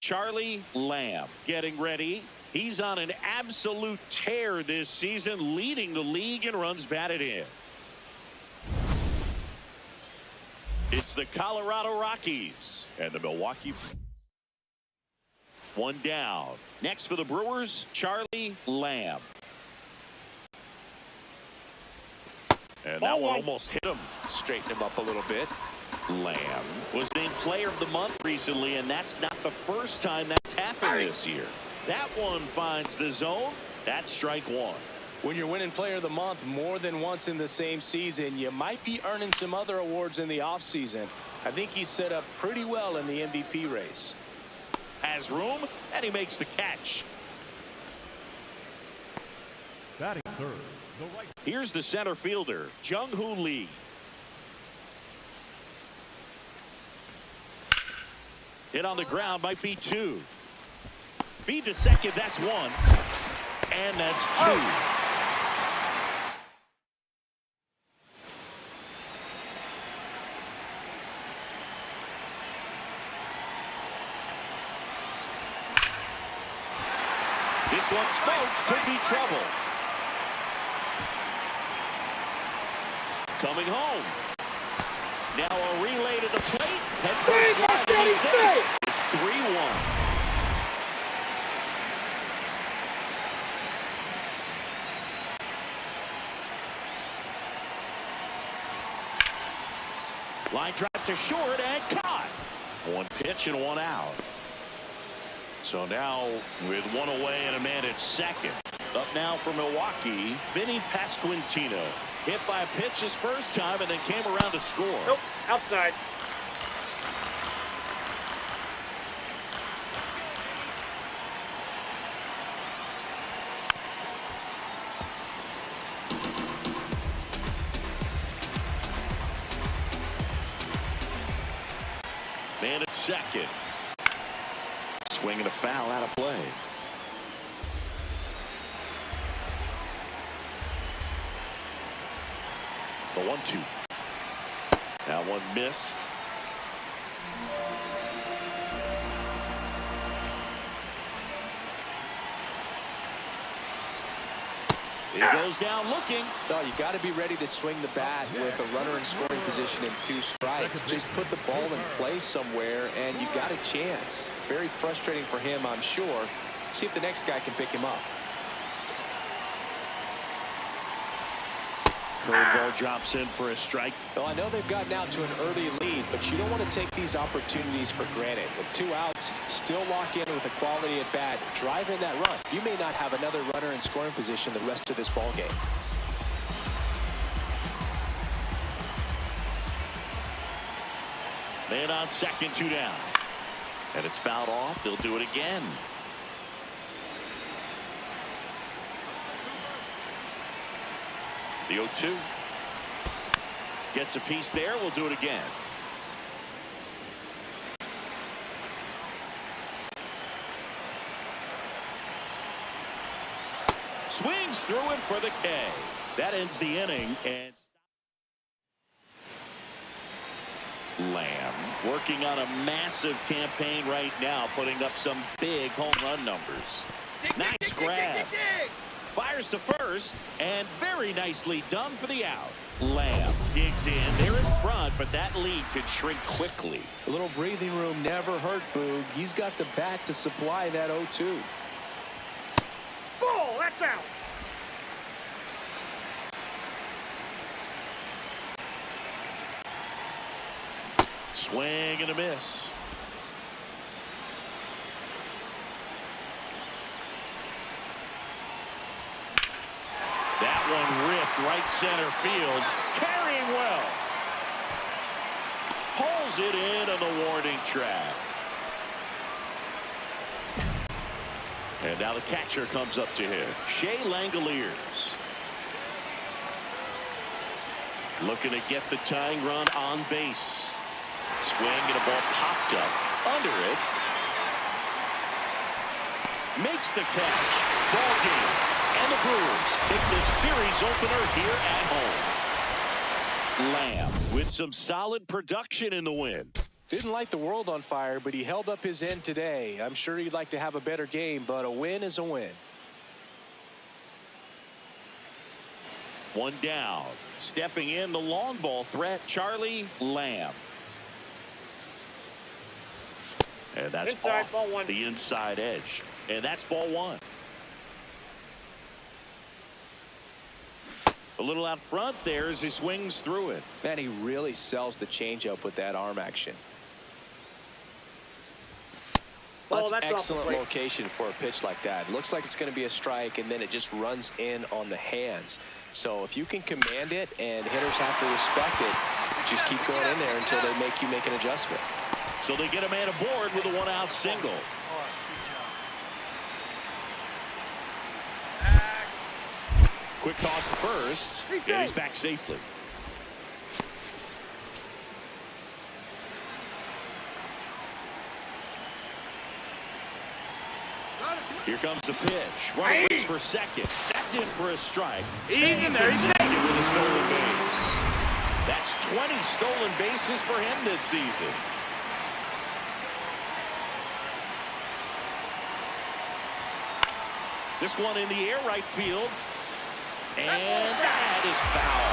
Charlie Lamb getting ready. He's on an absolute tear this season, leading the league in runs batted in. It's the Colorado Rockies and the Milwaukee. One down. Next for the Brewers, Charlie Lamb. And that one almost hit him. Straighten him up a little bit. Lamb was named Player of the Month recently, and that's not the first time that's happened this year. That one finds the zone. That's strike one. When you're winning Player of the Month more than once in the same season, you might be earning some other awards in the offseason. I think he's set up pretty well in the MVP race. Has room, and he makes the catch. Batting third, Here's the center fielder, Jung-Hoo Lee. Hit on the ground, might be two. Feed to second, that's one. And that's two. This one smoked, could be trouble. Coming home. Now a relay to the plate. Head first slide, and he's safe. It's 3-1. Line drive to short and caught. One pitch and one out. So now with one away and a man at second. Up now for Milwaukee, Vinny Pasquantino. Hit by a pitch his first time and then came around to score. Nope, outside. Man at second. Swinging a foul out of play. The 1-2. That one missed. He goes down looking. No, you got to be ready to swing the bat with a runner in scoring position and 2 strikes. Just put the ball in play somewhere and you got a chance. Very frustrating for him, I'm sure. See if the next guy can pick him up. Curveball drops in for a strike. Well, I know they've gotten out to an early lead, but you don't want to take these opportunities for granted. With 2 outs, still lock in with a quality at bat. Drive in that run. You may not have another runner in scoring position the rest of this ball game. Man on second, 2 down. And it's fouled off. They'll do it again. The 0-2. Gets a piece there. We'll do it again. Swings through it for the K. That ends the inning. And Lamb working on a massive campaign right now, putting up some big home run numbers. Nice grab. Fires to first, and very nicely done for the out. Lamb digs in. They're in front, but that lead could shrink quickly. A little breathing room never hurt Boog. He's got the bat to supply that 0-2. Ball, that's out. Swing and a miss. That one ripped right center field. Carrying well. Pulls it in on the warning track. And now the catcher comes up to him. Shea Langoliers. Looking to get the tying run on base. Swing and a ball popped up under it. Makes the catch. Ball game. And the Brewers take the series opener here at home. Lamb with some solid production in the win. Didn't light the world on fire, but he held up his end today. I'm sure he'd like to have a better game, but a win is a win. One down. Stepping in the long ball threat, Charlie Lamb. And that's Inside, off ball one. the inside edge. And that's ball one. A little out front there as he swings through it. Man, he really sells the changeup with that arm action. Oh, That's that's off the excellent plate. location for a pitch like that. Looks like it's going to be a strike, and then it just runs in on the hands. So if you can command it and hitters have to respect it, just keep going in there until they make you make an adjustment. So they get a man aboard with a one-out single. Quick toss to first, and he's back safely. Here comes the pitch. Runner waits for second. That's in for a strike. Safe at second with a stolen base. That's 20 stolen bases for him this season. This one in the air, right field. And that is foul.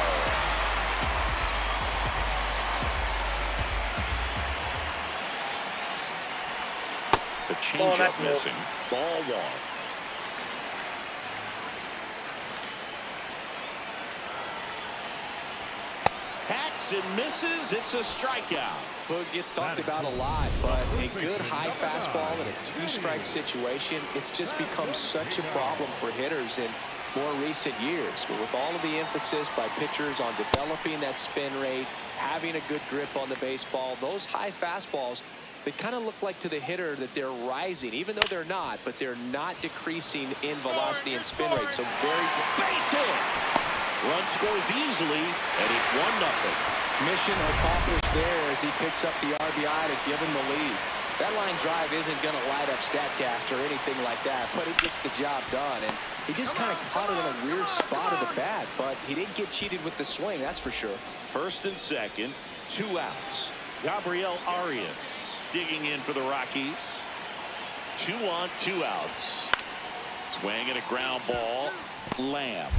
The changeup missing. Ball one. Hacks and misses. It's a strikeout. Boog gets talked about a lot, but a good high fastball in a two-strike situation, it's just become such a problem for hitters in more recent years. But with all of the emphasis by pitchers on developing that spin rate, having a good grip on the baseball, those high fastballs, they kind of look like to the hitter that they're rising, even though they're not, but they're not decreasing in velocity and spin rate. So very base hit. Run scores easily, and it's 1-0. Mission accomplished there as he picks up the RBI to give him the lead. That line drive isn't going to light up StatCast or anything like that, but it gets the job done. And he just kind of caught it in a weird spot of the bat, but he didn't get cheated with the swing, that's for sure. First and second, 2 outs. Gabriel Arias digging in for the Rockies. 2 on, 2 outs. Swing and a ground ball. Lamb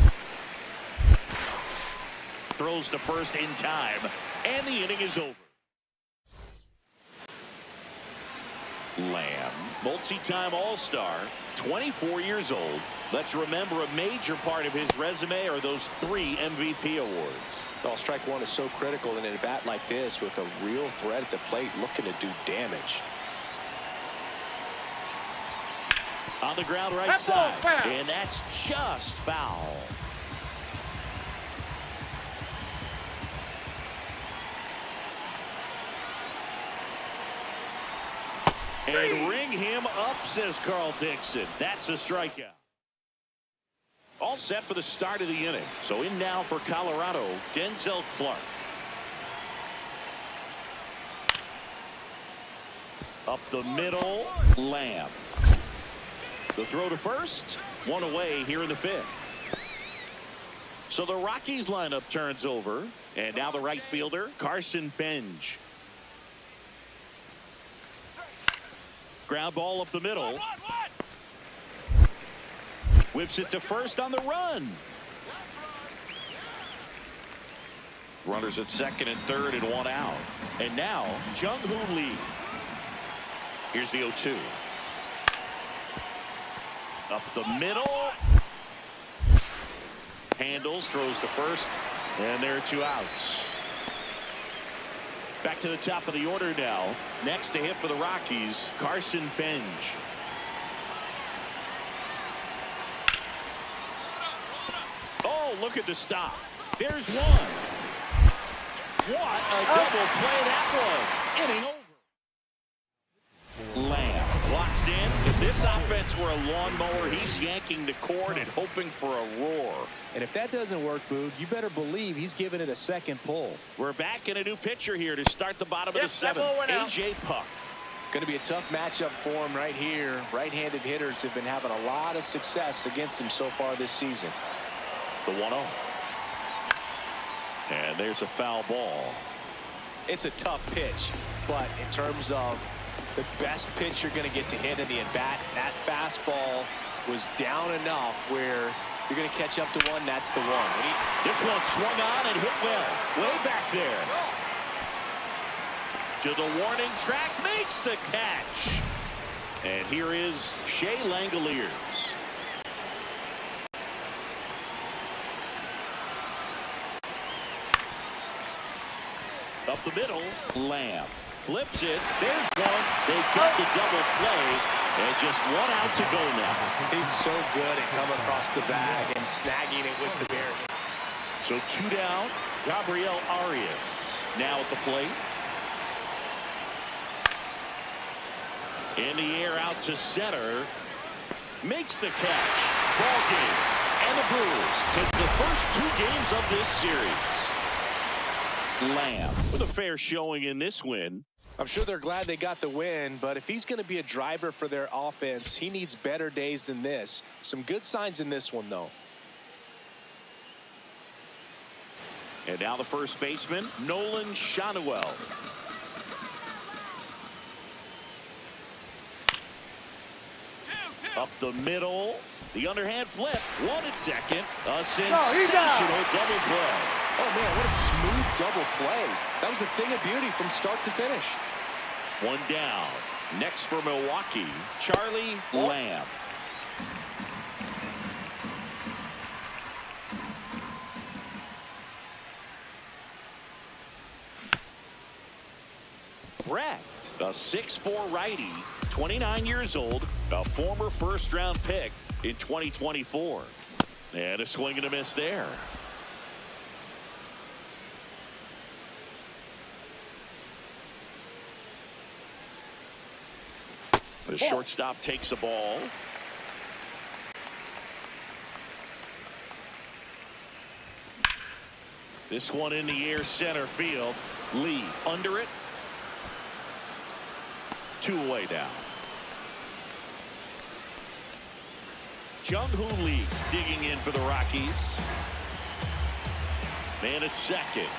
throws to first in time, and the inning is over. Lamb, multi-time All-Star, 24 years old. Let's remember a major part of his resume are those 3 MVP awards. Well, strike one is so critical in a bat like this with a real threat at the plate looking to do damage. On the ground right side, and that's just foul. And ring him up, says Carl Dixon. That's a strikeout. All set for the start of the inning. So in now for Colorado, Denzel Clark. Up the middle, Lamb. The throw to first, 1 away here in the 5th. So the Rockies lineup turns over, and now the right fielder, Carson Benj. Ground ball up the middle. Whips it to first on the run. Runners at second and third and 1 out. And now, Jung-Hoo Lee. Here's the 0-2. Up the middle. Handles, throws to first. And there are 2 outs. Back to the top of the order now. Next to hit for the Rockies, Carson Benj. Oh, look at the stop. There's one. What a double play that was. Inning over. Lamb walks in. If this offense were a lawnmower, he's yanking the cord and hoping for a roar. And if that doesn't work, Boog, you better believe he's giving it a second pull. We're back in a new pitcher here to start the bottom of the 7th. A.J. Puck. Going to be a tough matchup for him right here. Right-handed hitters have been having a lot of success against him so far this season. The 1-0. And there's a foul ball. it's a tough pitch. But in terms of the best pitch you're going to get to hit in the at-bat, that fastball was down enough where you're going to catch up to one. That's the one. This one swung on and hit well. Way back there. To the warning track, makes the catch. And here is Shea Langoliers. Up the middle, Lamb flips it. There's one. They got the double play, and just one out to go now. He's so good at coming across the bag and snagging it with the barrier. So 2 down. Gabriel Arias now at the plate. In the air out to center. Makes the catch. Ball game. And the Brewers take the first 2 games of this series. Lamb with a fair showing in this win. I'm sure they're glad they got the win, but if he's going to be a driver for their offense, he needs better days than this. Some good signs in this one, though. And now the first baseman, Nolan Shanuel. Up the middle, the underhand flip, one at second, a sensational double play. Oh man, what a smooth double play. That was a thing of beauty from start to finish. 1 down. Next for Milwaukee, Charlie Lamb. Brett, a 6'4" righty, 29 years old, a former first-round pick in 2024. And a swing and a miss there. The shortstop takes the ball. This one in the air, center field. Lee under it. 2 away now. Jung-Hoo Lee digging in for the Rockies. Man at second.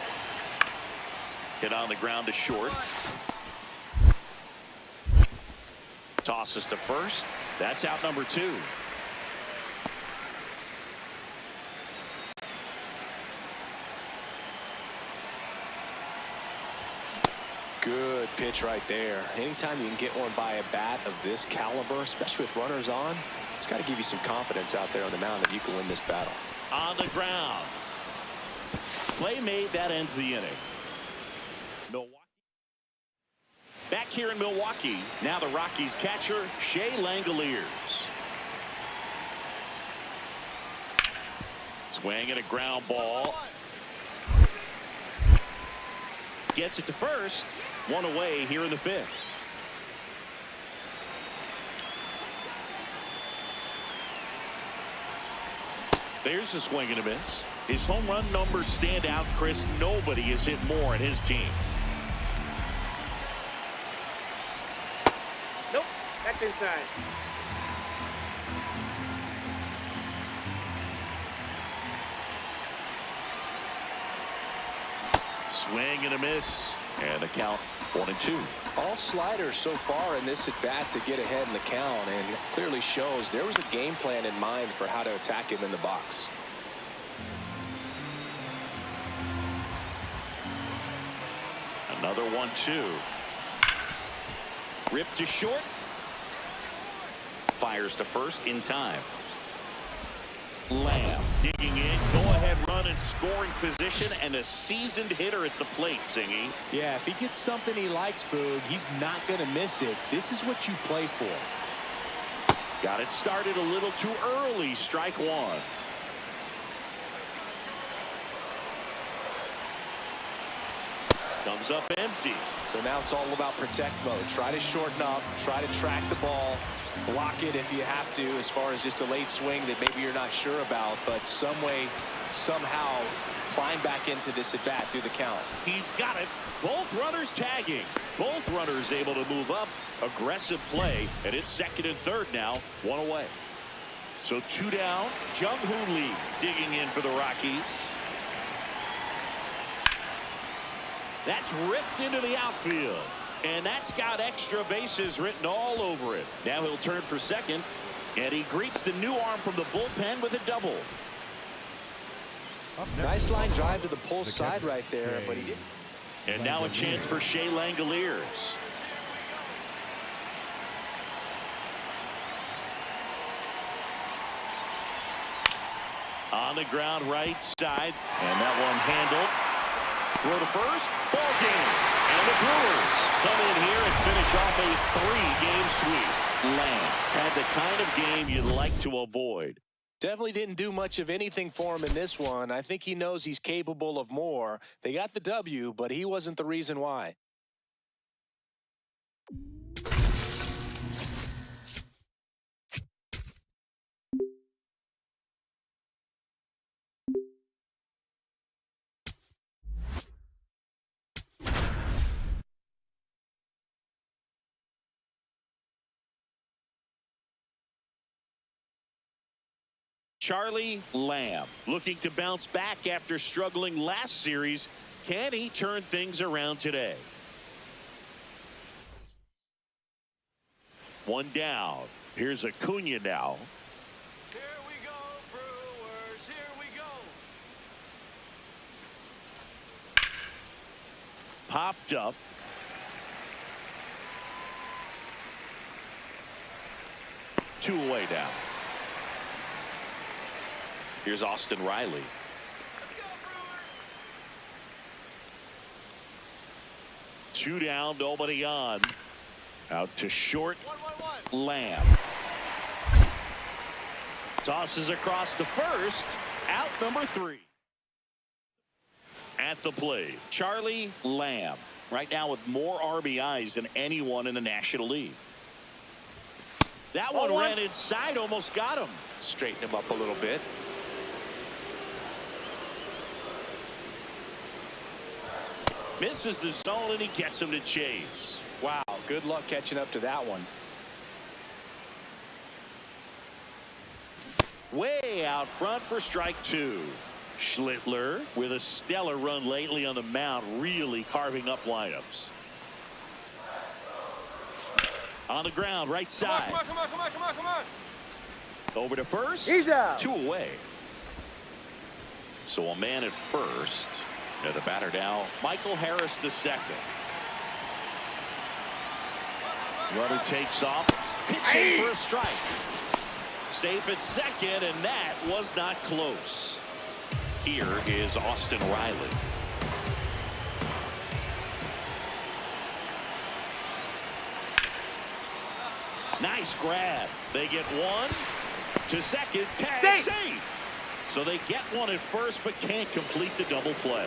Hit on the ground to short. Tosses to first. That's out number 2. Good pitch right there. Anytime you can get one by a bat of this caliber, especially with runners on, it's got to give you some confidence out there on the mound that you can win this battle. On the ground. Play made, that ends the inning. Milwaukee. Back here in Milwaukee, now the Rockies catcher, Shea Langoliers. Swing and a ground ball. Gets it to first. 1 away here in the 5th. There's a swing and a miss. His home run numbers stand out, Chris. Nobody has hit more in his team. Nope, that's inside. Swing and a miss. And the count 1-2. All sliders so far in this at bat to get ahead in the count, and clearly shows there was a game plan in mind for how to attack him in the box. Another 1-2. Ripped to short. Fires to first in time. Lamb digging in, go-ahead run in scoring position, and a seasoned hitter at the plate, Singy. Yeah, if he gets something he likes, Boog, he's not going to miss it. This is what you play for. Got it started a little too early. Strike 1. Comes up empty. So now it's all about protect mode. Try to shorten up, try to track the ball. Block it if you have to, as far as just a late swing that maybe you're not sure about, but some way, somehow climb back into this at bat through the count. He's got it. Both runners tagging. Both runners able to move up. Aggressive play, and it's second and third now. 1 away. So 2 down. Jung-Hoo Lee digging in for the Rockies. That's ripped into the outfield. And that's got extra bases written all over it. Now he'll turn for second. And he greets the new arm from the bullpen with a double. Nice line drive to the pull side right there, but he didn't. And now a chance for Shea Langoliers. On the ground right side. And that one handled. Throw to first. Ball game. And the Brewers come in here and finish off a 3-game sweep. Lamb had the kind of game you'd like to avoid. Definitely didn't do much of anything for him in this one. I think he knows he's capable of more. They got the W, but he wasn't the reason why. Charlie Lamb looking to bounce back after struggling last series. Can he turn things around today? One down. Here's Acuna now. Here we go, Brewers. Here we go. Popped up. Two away now. Here's Austin Riley. Let's go, Brewers. 2 down, nobody on. Out to short. 1-1-1. Lamb. Tosses across to first. Out number 3. At the plate, Charlie Lamb. Right now with more RBIs than anyone in the National League. That one ran inside, almost got him. Straighten him up a little bit. Misses the zone and he gets him to chase. Wow, good luck catching up to that one. Way out front for strike 2. Schlittler with a stellar run lately on the mound, really carving up lineups. On the ground, right side. Come on. Over to first. He's out. 2 away. So a man at first. And the batter now, Michael Harris the second. Runner takes off. Pitching for a strike. Safe at second, and that was not close. Here is Austin Riley. Nice grab. They get one to second. Tag safe. So they get one at first, but can't complete the double play.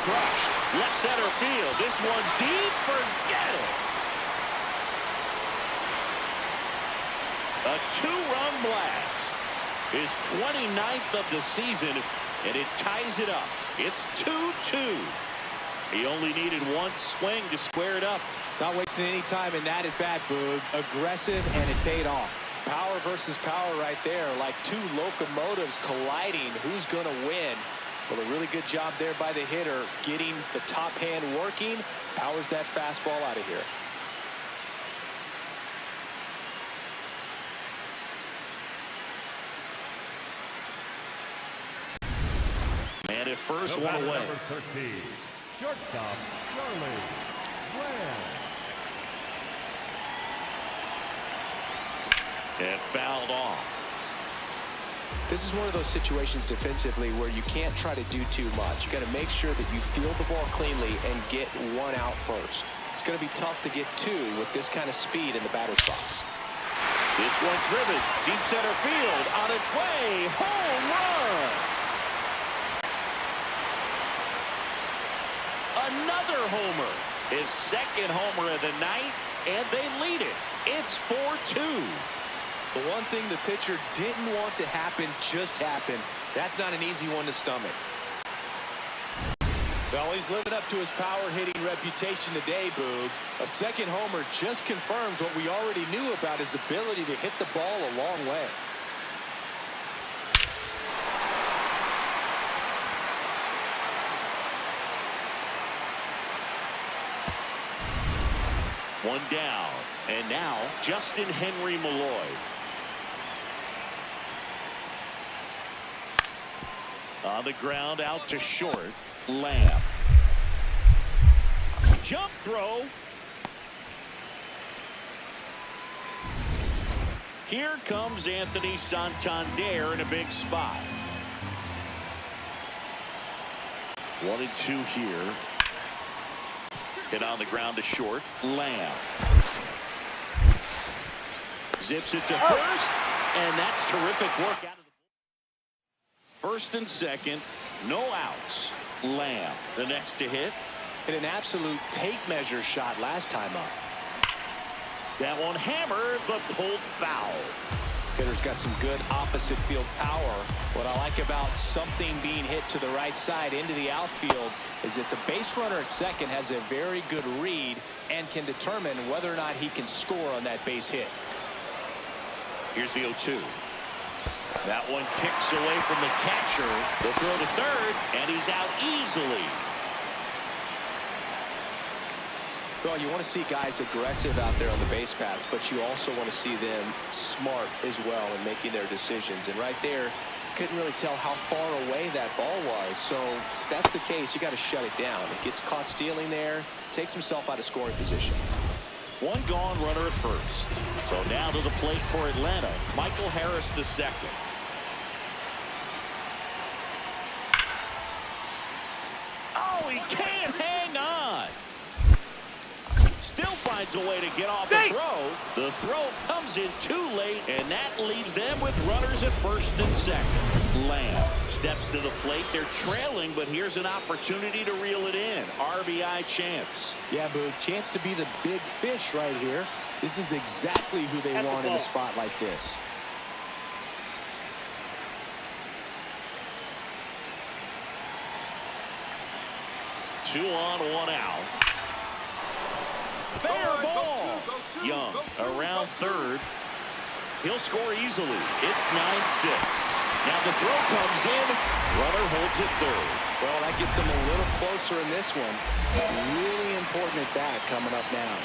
Crushed. Left center field. This one's deep. Forget it. A 2-run blast. His 29th of the season, and it ties it up. It's 2-2. He only needed one swing to square it up. Not wasting any time in that at bat, Boog. Aggressive, and it paid off. Power versus power right there, like 2 locomotives colliding. Who's going to win? Well, a really good job there by the hitter, getting the top hand working. Powers that fastball out of here. And at first, The one batter, away. number 13, shortstop, Charlie Lamb. And fouled off. This is one of those situations defensively where you can't try to do too much. You got to make sure that you field the ball cleanly and get one out first. It's going to be tough to get 2 with this kind of speed in the batter's box. This one driven deep center field, on its way, home run. Another homer, his second homer of the night, and they lead it. It's 4-2. The one thing the pitcher didn't want to happen just happened. That's not an easy one to stomach. Well, he's living up to his power-hitting reputation today, Boog. A second homer just confirms what we already knew about his ability to hit the ball a long way. One down. And now Justin Henry Malloy. On the ground, out to short. Lamb. Jump throw. Here comes Anthony Santander in a big spot. 1-2 here. Hit on the ground to short. Lamb. Zips it to first. And that's terrific work out of the first and second. No outs. Lamb, the next to hit. Hit an absolute tape measure shot last time up. That one hammered, but pulled foul. Hitter's got some good opposite field power. What I like about something being hit to the right side into the outfield is that the base runner at second has a very good read and can determine whether or not he can score on that base hit. Here's the 0-2. That one kicks away from the catcher. The throw to third, and he's out easily. Well, you want to see guys aggressive out there on the base paths, but you also want to see them smart as well in making their decisions. And right there, couldn't really tell how far away that ball was. So if that's the case, you got to shut it down. It gets caught stealing there, takes himself out of scoring position. One gone, runner at first. So now to the plate for Atlanta, Michael Harris the second. Oh, he can't hang on. Still finds a way to get off the throw. The throw comes in too late, and that leaves them with runners at first and second. Lamb steps to the plate. They're trailing, but here's an opportunity to reel it in. RBI chance. Yeah, Boog, chance to be the big fish right here. This is exactly who they want in a spot like this. Two on, one out. Fair ball. Young around third. He'll score easily. It's 9-6. Now the throw comes in. Runner holds it third. Well, that gets him a little closer in this one. Really important at bat coming up now.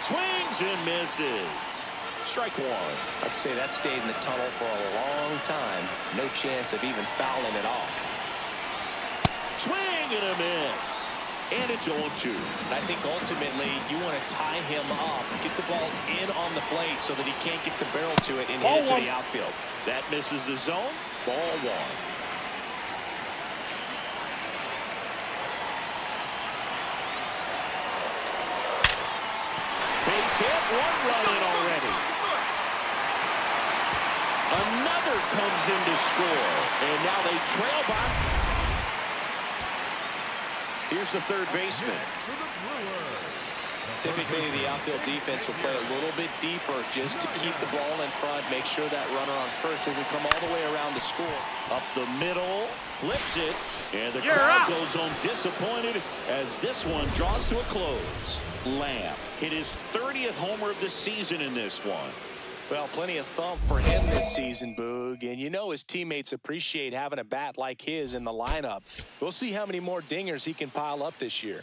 Swings and misses. Strike one. I'd say that stayed in the tunnel for a long time. No chance of even fouling it off. Swing and a miss. And it's 0-2. I think ultimately you want to tie him up, get the ball in on the plate so that he can't get the barrel to it and hit it to the outfield. That misses the zone. Ball one. Base hit. One run in already. Another comes in to score. And now they trail by. Here's the third baseman. Typically, the outfield defense will play a little bit deeper just to keep the ball in front, make sure that runner on first doesn't come all the way around to score. Up the middle, flips it, and the crowd goes home disappointed as this one draws to a close. Lamb hit his 30th homer of the season in this one. Well, plenty of thump for him this season, Boog. And you know his teammates appreciate having a bat like his in the lineup. We'll see how many more dingers he can pile up this year.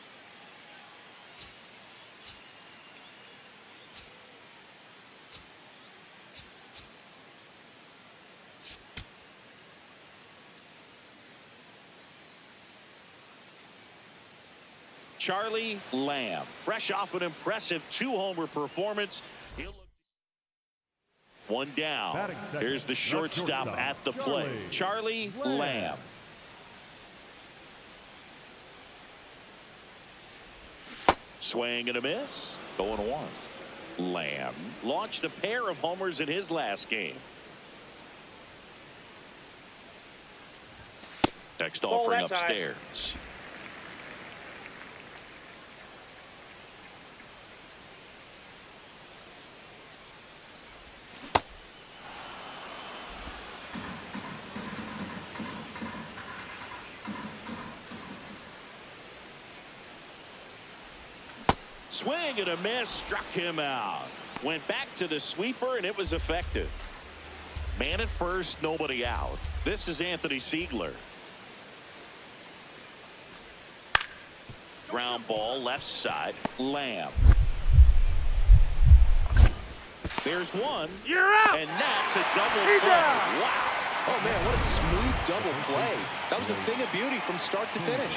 Charlie Lamb, fresh off an impressive 2-homer performance. One down. Here's the shortstop at the plate. Charlie Lamb. Swing and a miss. 0-1. Lamb launched a pair of homers in his last game. Next offering upstairs. Swing and a miss, struck him out. Went back to the sweeper, and it was effective. Man at first, nobody out. This is Anthony Siegler. ground ball left side. Lamb. There's one. You're out. And that's a double play. Wow. Oh, man, what a smooth double play. That was a thing of beauty from start to finish.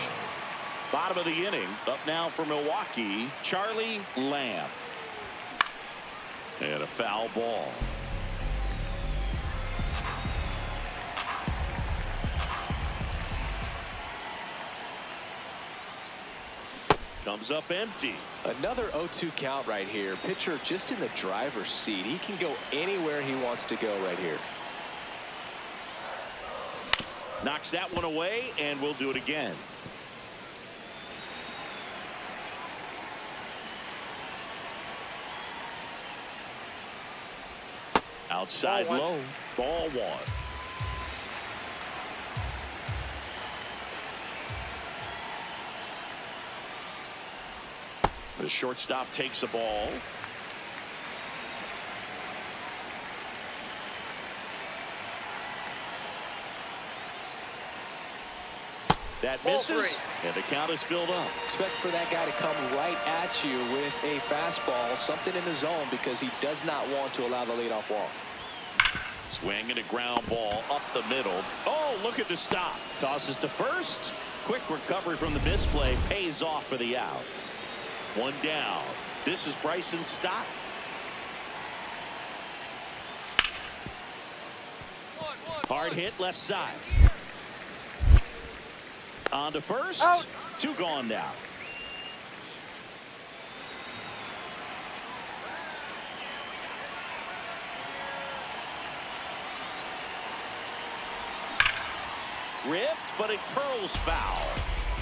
Bottom of the inning. Up now for Milwaukee, Charlie Lamb. And a foul ball. Comes up empty. Another 0-2 count right here. Pitcher just in the driver's seat. He can go anywhere he wants to go right here. Knocks that one away, and we'll do it again. Outside low. Ball one. The shortstop takes the ball. That misses, and the count is filled up. Expect for that guy to come right at you with a fastball, something in the zone, because he does not want to allow the leadoff walk. Swing and a ground ball up the middle. Oh, look at the stop. Tosses to first. Quick recovery from the misplay. Pays off for the out. One down. This is Bryson's stop. Hard hit left side. On to first. Out. Two gone now. Ripped, but it curls foul.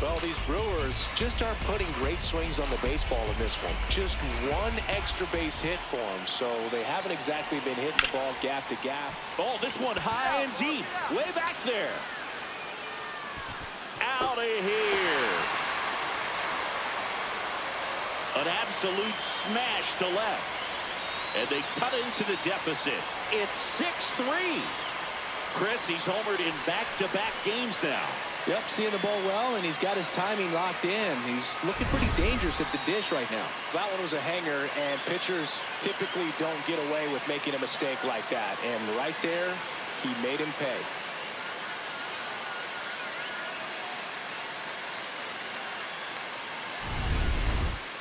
Well, these Brewers just aren't putting great swings on the baseball in this one. Just one extra base hit for them, so they haven't exactly been hitting the ball gap to gap. Oh, this one high and deep. Way back there. Out of here. An absolute smash to left. And they cut into the deficit. It's 6-3. Chris, he's homered in back-to-back games now. Yep, seeing the ball well, and he's got his timing locked in. He's looking pretty dangerous at the dish right now. That one was a hanger, and pitchers typically don't get away with making a mistake like that. And right there, he made him pay.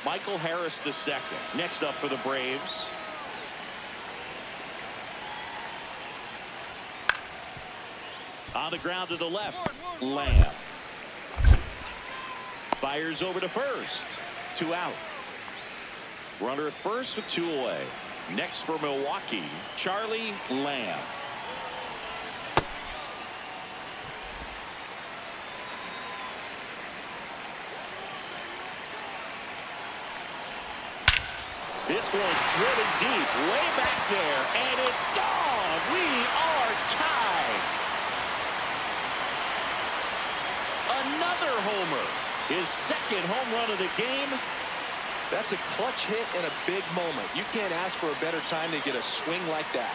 Michael Harris II. Next up for the Braves. On the ground to the left. Lamb. Fires over to first. Two out. Runner at first with two away. Next for Milwaukee, Charlie Lamb. This one driven deep, way back there, and it's gone. We are tied. Another homer. His second home run of the game. That's a clutch hit in a big moment. You can't ask for a better time to get a swing like that.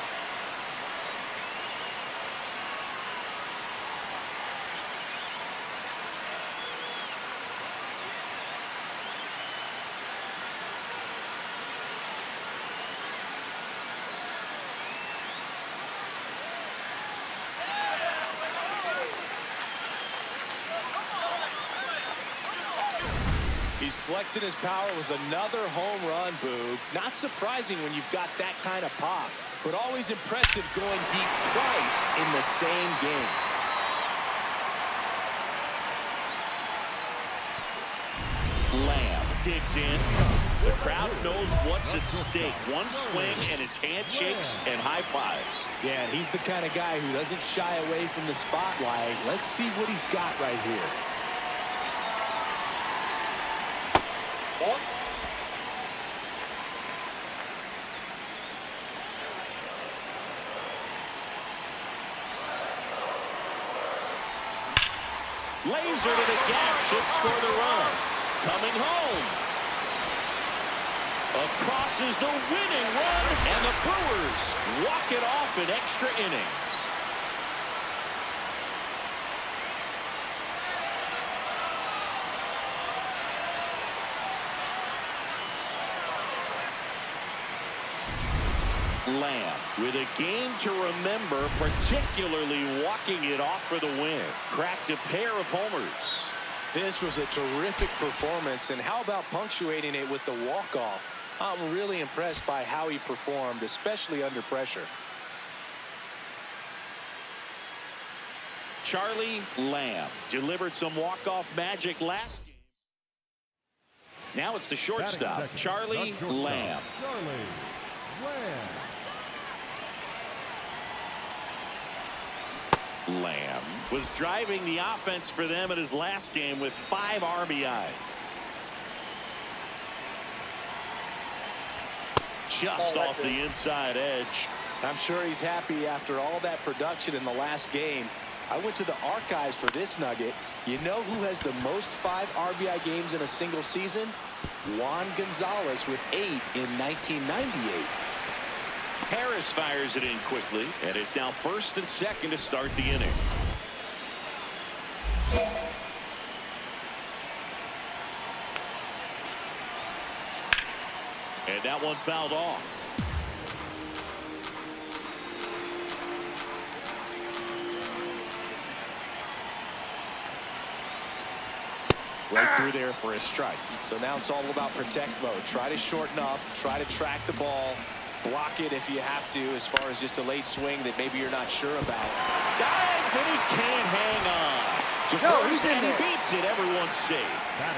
He's flexing his power with another home run, Boog. Not surprising when you've got that kind of pop, but always impressive going deep twice in the same game. Lamb digs in. The crowd knows what's at stake. One swing, and it's handshakes and high fives. Yeah, he's the kind of guy who doesn't shy away from the spotlight. Let's see what he's got right here. Laser to the gap should score the run. Coming home. Across is the winning run, and the Brewers walk it off in extra innings. Lamb with a game to remember, particularly walking it off for the win. Cracked a pair of homers. This was a terrific performance, and how about punctuating it with the walk-off? I'm really impressed by how he performed, especially under pressure. Charlie Lamb delivered some walk-off magic last game. Now it's the shortstop, Charlie Lamb. Lamb was driving the offense for them in his last game with 5 RBIs. Just off the inside edge. I'm sure he's happy after all that production in the last game. I went to the archives for this nugget. You know who has the most 5 RBI games in a single season? Juan Gonzalez with 8 in 1998. Harris fires it in quickly, and it's now 1st and 2nd to start the inning. And that one fouled off. Right through there for a strike. So now it's all about protect mode. Try to shorten up, try to track the ball, block it if you have to, as far as just a late swing that maybe you're not sure about. Dives, and he can't hang on. To first, and he beats it. Everyone's safe.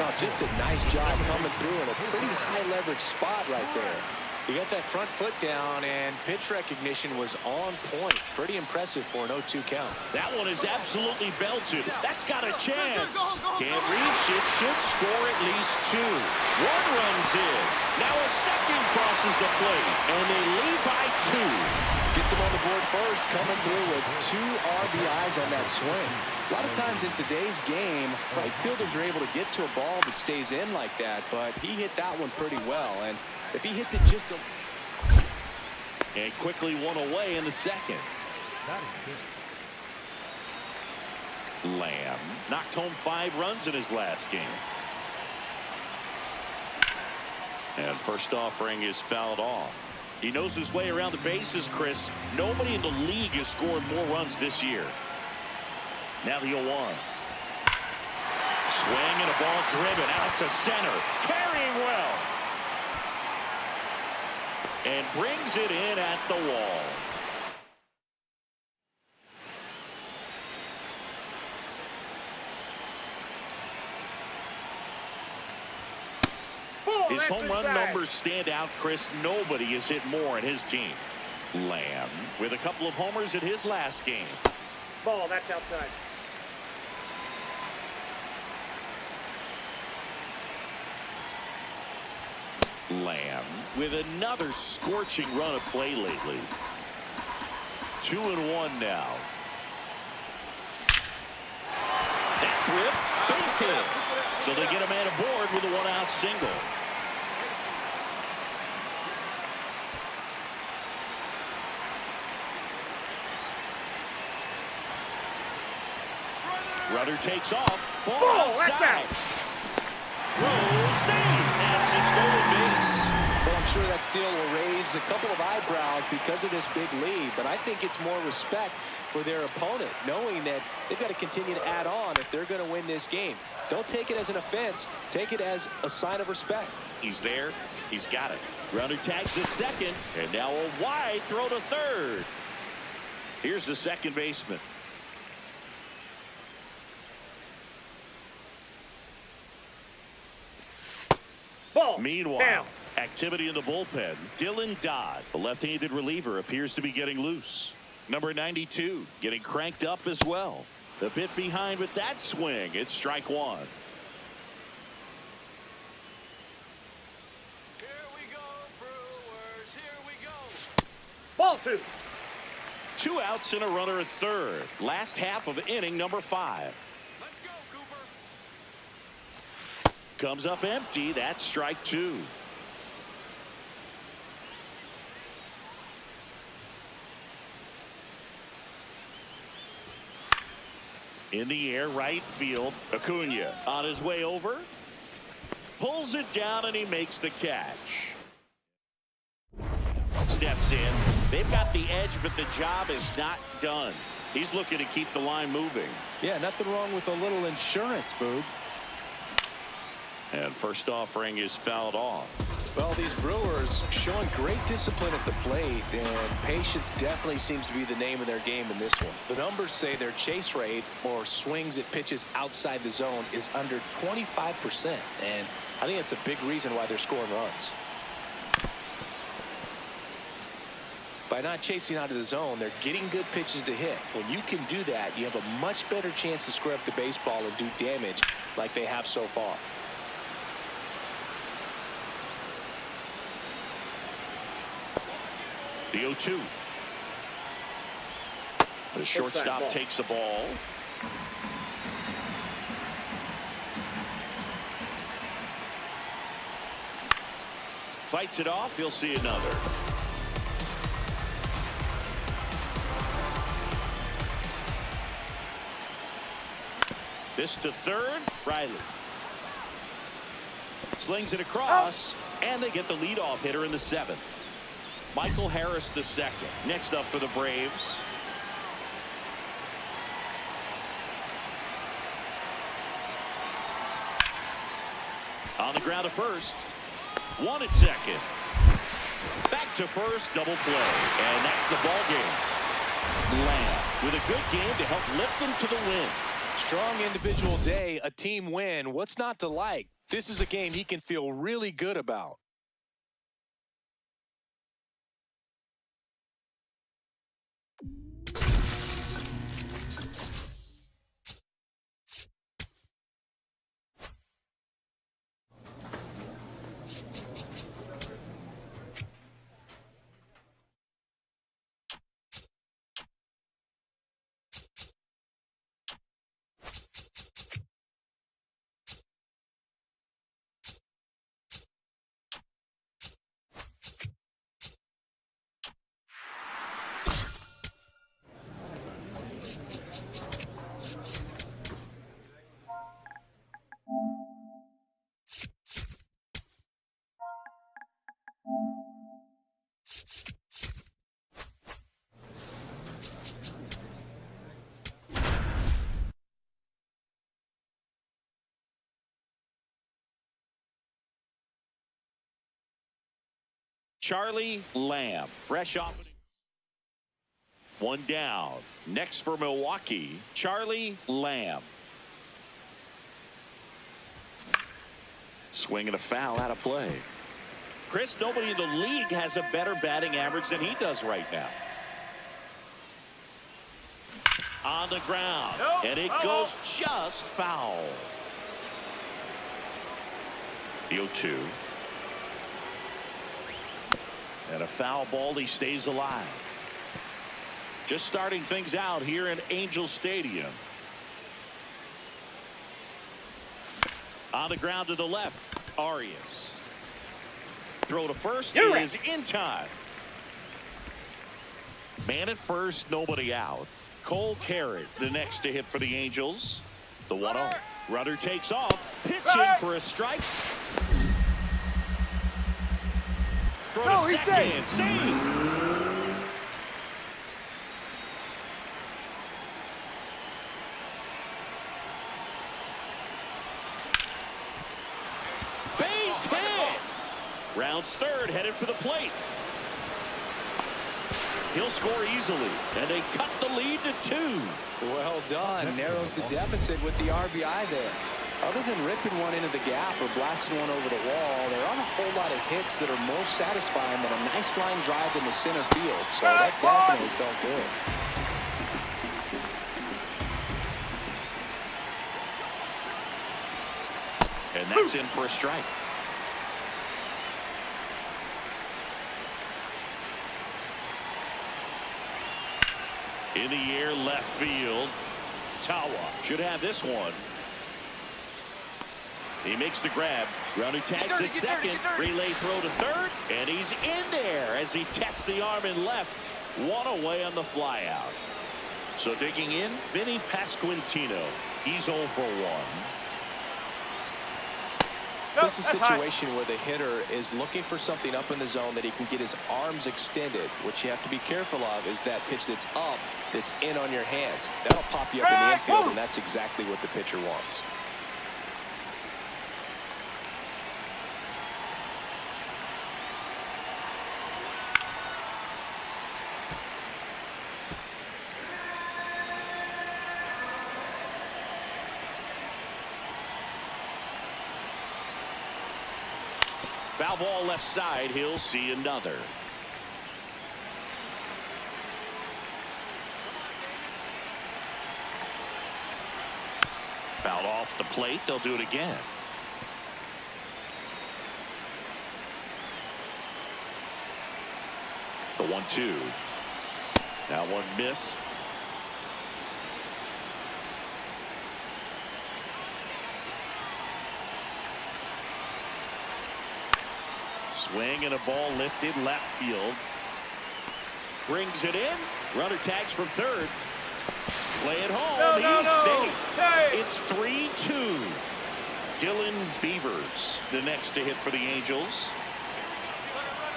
Oh, just a nice job coming through in a pretty high leverage spot right there. He got that front foot down, and pitch recognition was on point. Pretty impressive for an 0-2 count. That one is absolutely belted. That's got a chance. Can't reach it. Should score at least 2. 1 runs in. Now a second crosses the plate, and they lead by 2. Gets him on the board first, coming through with 2 RBIs on that swing. A lot of times in today's game, right fielders are able to get to a ball that stays in like that, but he hit that one pretty well. And if he hits it just a... And quickly 1 away in the 2nd. Lamb knocked home 5 runs in his last game. And first offering is fouled off. He knows his way around the bases, Chris. Nobody in the league has scored more runs this year. Now the 0-1. Swing and a ball driven out to center. Carrying well. And brings it in at the wall. His home run numbers stand out, Chris. Nobody has hit more in his team. Lamb with a couple of homers in his last game. Ball, that's outside. Lamb with another scorching run of play lately. 2-1 now. That's ripped. Base hit. So they get a man aboard with a 1-out single. Runner takes off. Ball outside. Throw, save. That's a stolen base. Well, I'm sure that steal will raise a couple of eyebrows because of this big lead, but I think it's more respect for their opponent, knowing that they've got to continue to add on if they're going to win this game. Don't take it as an offense. Take it as a sign of respect. He's there. He's got it. Runner tags at second, and now a wide throw to third. Here's the second baseman. Ball. Meanwhile, Down. activity in the bullpen. Dylan Dodd, the left-handed reliever, appears to be getting loose. Number 92 getting cranked up as well. A bit behind with that swing. It's strike 1. Here we go, Brewers. Here we go. Ball 2. 2 outs and a runner at third. Last half of inning number 5. Let's go, Cooper. Comes up empty. That's strike 2. In the air, right field. Acuna on his way over. Pulls it down, and he makes the catch. Steps in. They've got the edge, but the job is not done. He's looking to keep the line moving. Yeah, nothing wrong with a little insurance, Boog. And first offering is fouled off. Well, these Brewers showing great discipline at the plate, and patience definitely seems to be the name of their game in this one. The numbers say their chase rate, or swings at pitches outside the zone, is under 25%, and I think that's a big reason why they're scoring runs. By not chasing out of the zone, they're getting good pitches to hit. When you can do that, you have a much better chance to square up the baseball and do damage like they have so far. The 0-2. The shortstop takes the ball. Fights it off. He'll see another. This to third. Riley slings it across, and they get the leadoff hitter in the 7th. Michael Harris the 2nd. Next up for the Braves. On the ground to first. 1 at second. Back to first. Double play. And that's the ball game. Lamb with a good game to help lift them to the win. Strong individual day, a team win. What's not to like? This is a game he can feel really good about. Charlie Lamb, fresh off. 1 down. Next for Milwaukee, Charlie Lamb. Swinging a foul out of play. Chris, nobody in the league has a better batting average than he does right now. On the ground, and it goes just foul. The 0-2. And a foul ball, he stays alive. Just starting things out here in Angel Stadium. On the ground to the left, Arias. Throw to first is in time. Man at first, nobody out. Cole Carrot, the next to hit for the Angels. The 1-0. Runner takes off, pitching for a strike. Throw to second, save. Base hit. Rounds third, headed for the plate. He'll score easily, and they cut the lead to 2. Well done. Narrows the deficit with the RBI there. Other than ripping one into the gap or blasting one over the wall, there aren't a whole lot of hits that are more satisfying than a nice line drive in the center field. So that definitely felt good. And that's in for a strike. In the air, left field. Tawa should have this one. He makes the grab. Runner tags at second. Relay throw to third. And he's in there as he tests the arm in left. 1 away on the flyout. So digging in, Vinny Pasquantino. He's 0 for 1. This is a situation where the hitter is looking for something up in the zone that he can get his arms extended. What you have to be careful of is that pitch that's up, that's in on your hands. That'll pop you up in the infield, and that's exactly what the pitcher wants. Foul ball left side. He'll see another. Fouled off the plate. They'll do it again. The 1-2. That one missed. Swing and a ball lifted left field. Brings it in. Runner tags from third. Play it home. He's safe. It's 3-2. Dylan Beavers, the next to hit for the Angels.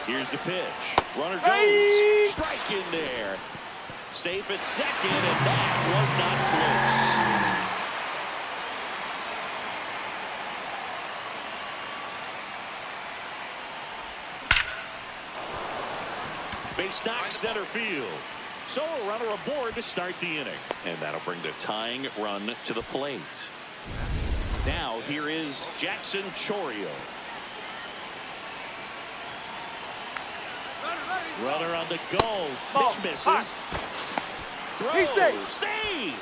Here's the pitch. Runner goes. Strike in there. Safe at second, and that was not close. Base knock center field. So a runner aboard to start the inning. And that'll bring the tying run to the plate. Now here is Jackson Chourio. Runner on the go. Pitch misses. Throw. Save.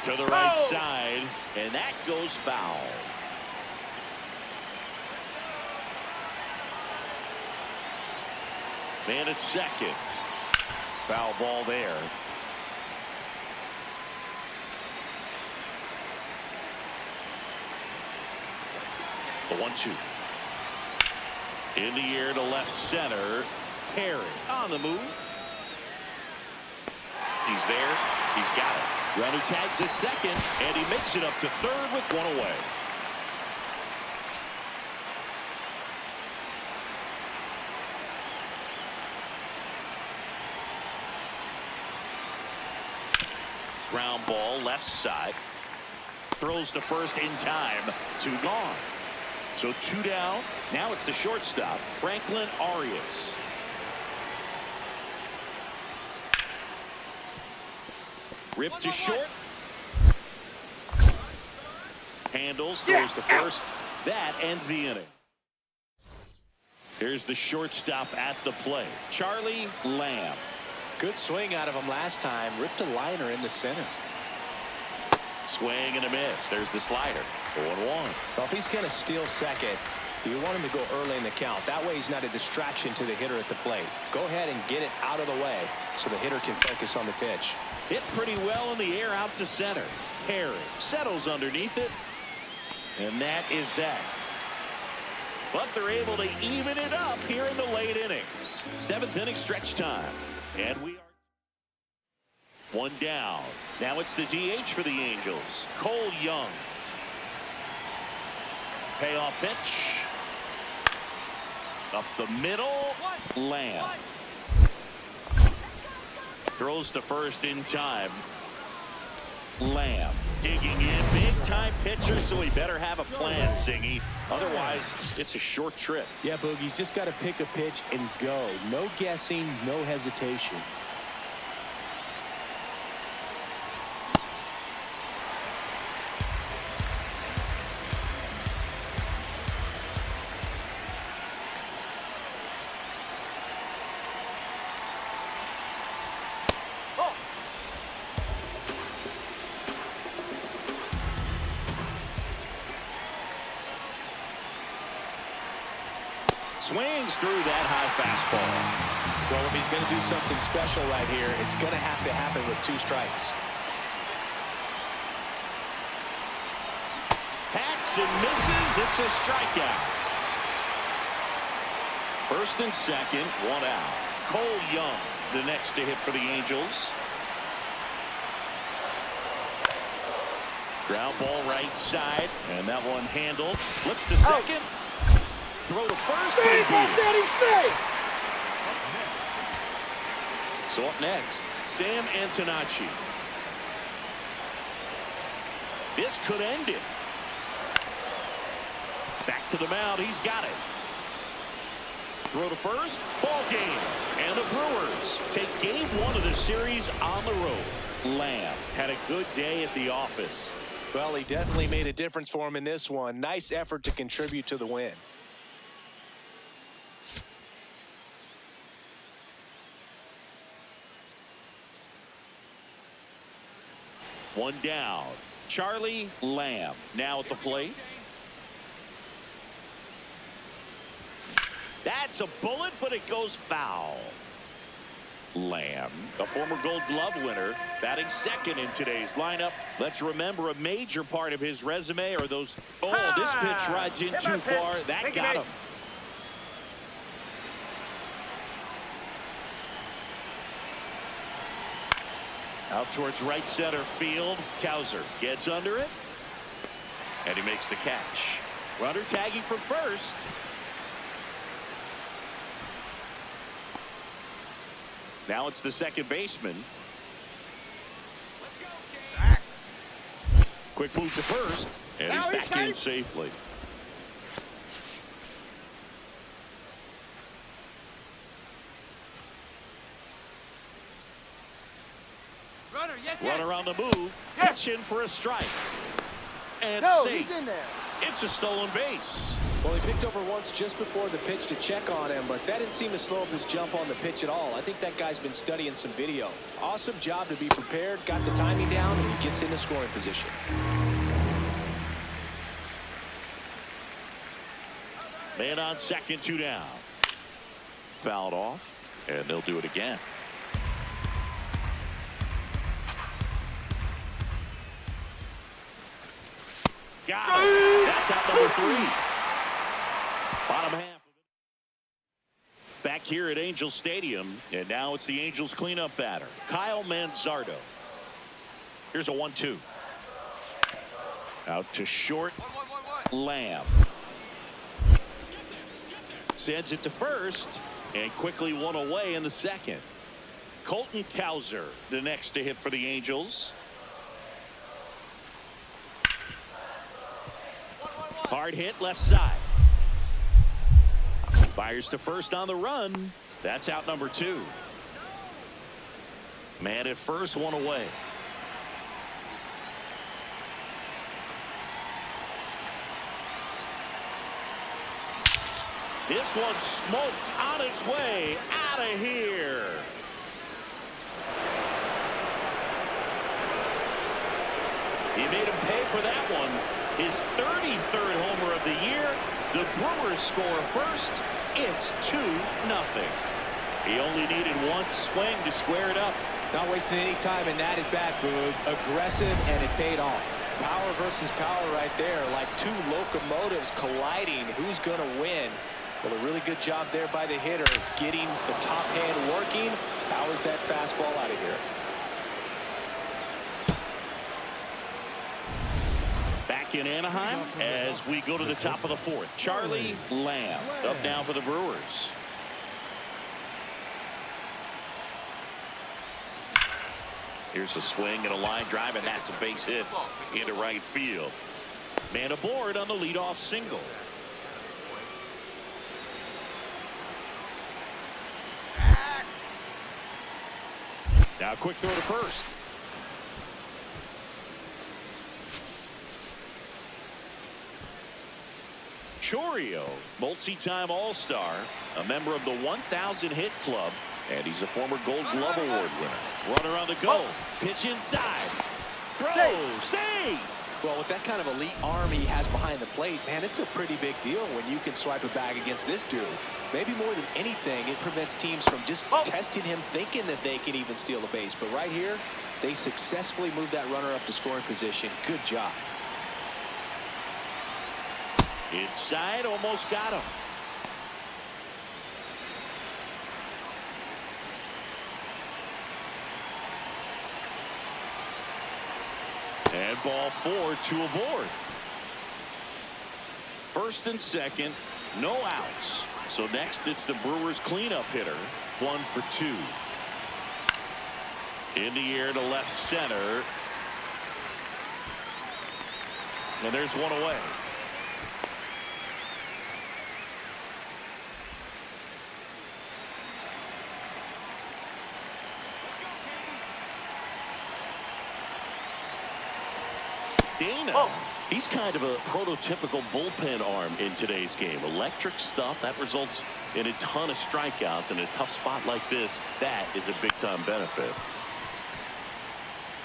To the right side, and that goes foul. Man at second. Foul ball there. The 1-2. In the air to left center. Perry on the move. He's there. He's got it. Runner tags at second, and he makes it up to third with one away. Ground ball left side. Throws to first in time. 2 gone. So 2 down. Now it's the shortstop, Franklin Arias. Ripped to short. Handles, throws to first. That ends the inning. Here's the shortstop at the plate, Charlie Lamb. Good swing out of him last time. Ripped a liner in the center. Swing and a miss. There's the slider. 0-1. Well, if he's going to steal second, you want him to go early in the count. That way he's not a distraction to the hitter at the plate. Go ahead and get it out of the way so the hitter can focus on the pitch. Hit pretty well in the air out to center. Perry settles underneath it. And that is that. But they're able to even it up here in the late innings. 7th inning stretch time. And we are 1 down. Now it's the DH for the Angels, Cole Young. Payoff pitch. Up the middle. Lamb. Throws to first in time. Lamb digging in. Big time pitcher, so he better have a plan, Singy. Otherwise, it's a short trip. Yeah, Boogie's just got to pick a pitch and go. No guessing, no hesitation. Swings through that high fastball. Well, if he's going to do something special right here, it's going to have to happen with 2 strikes. Hacks and misses. It's a strikeout. First and second, 1 out. Cole Young, the next to hit for the Angels. Ground ball right side, and that one handled. Flips to second. Throw to first. So up next, Sam Antonacci. This could end it. Back to the mound. He's got it. Throw to first. Ball game. And the Brewers take game 1 of the series on the road. Lamb had a good day at the office. Well, he definitely made a difference for him in this one. Nice effort to contribute to the win. One down. Charlie Lamb now at the plate. That's a bullet, but it goes foul. Lamb, a former Gold Glove winner, batting second in today's lineup. Let's remember a major part of his resume are those. Oh, this pitch rides in too far. That got him. Out towards right center field. Cowser gets under it. And he makes the catch. Runner tagging from first. Now it's the second baseman. Quick move to first. And he's back in safely. Runner on the move. Pitching for a strike. And safe. He's in there. It's a stolen base. Well, he picked over once just before the pitch to check on him, but that didn't seem to slow up his jump on the pitch at all. I think that guy's been studying some video. Awesome job to be prepared, got the timing down, and he gets into scoring position. Man on second, 2 down. Fouled off, and they'll do it again. Got it. That's out number 3. Bottom half. Back here at Angel Stadium, and now it's the Angels cleanup batter, Kyle Manzardo. Here's a 1-2. Out to short. Lamb sends it to first, and quickly one away in the second. Colton Cowser, the next to hit for the Angels. Hard hit left side. Fires to first on the run. That's out number 2. Man at first, one away. This one smoked on its way out of here. He made him pay for that one. His 33rd homer of the year. The Brewers score first. It's 2-0. He only needed one swing to square it up. Not wasting any time in that at bat, Boog. Aggressive, and it paid off. Power versus power right there, like 2 locomotives colliding. Who's going to win? Well, a really good job there by the hitter, getting the top hand working. Powers that fastball out of here. Back in Anaheim as we go to the top of the 4th. Charlie Lamb up now for the Brewers. Here's a swing and a line drive, and that's a base hit into right field. Man aboard on the leadoff single. Now quick throw to first. Chourio, multi-time All-Star, a member of the 1,000 hit club, and he's a former Gold Glove Award winner. Runner on the go. Pitch inside. Throw. Save. Well, with that kind of elite arm he has behind the plate, man, it's a pretty big deal when you can swipe a bag against this dude. Maybe more than anything, it prevents teams from just testing him, thinking that they can even steal a base. But right here, they successfully moved that runner up to scoring position. Good job. Inside, almost got him. And ball 4, 2 aboard. First and second, no outs. So next it's the Brewers cleanup hitter. 1 for 2. In the air to left center. And there's one away. Dana. Oh. He's kind of a prototypical bullpen arm in today's game. Electric stuff that results in a ton of strikeouts. In a tough spot like this, that is a big-time benefit.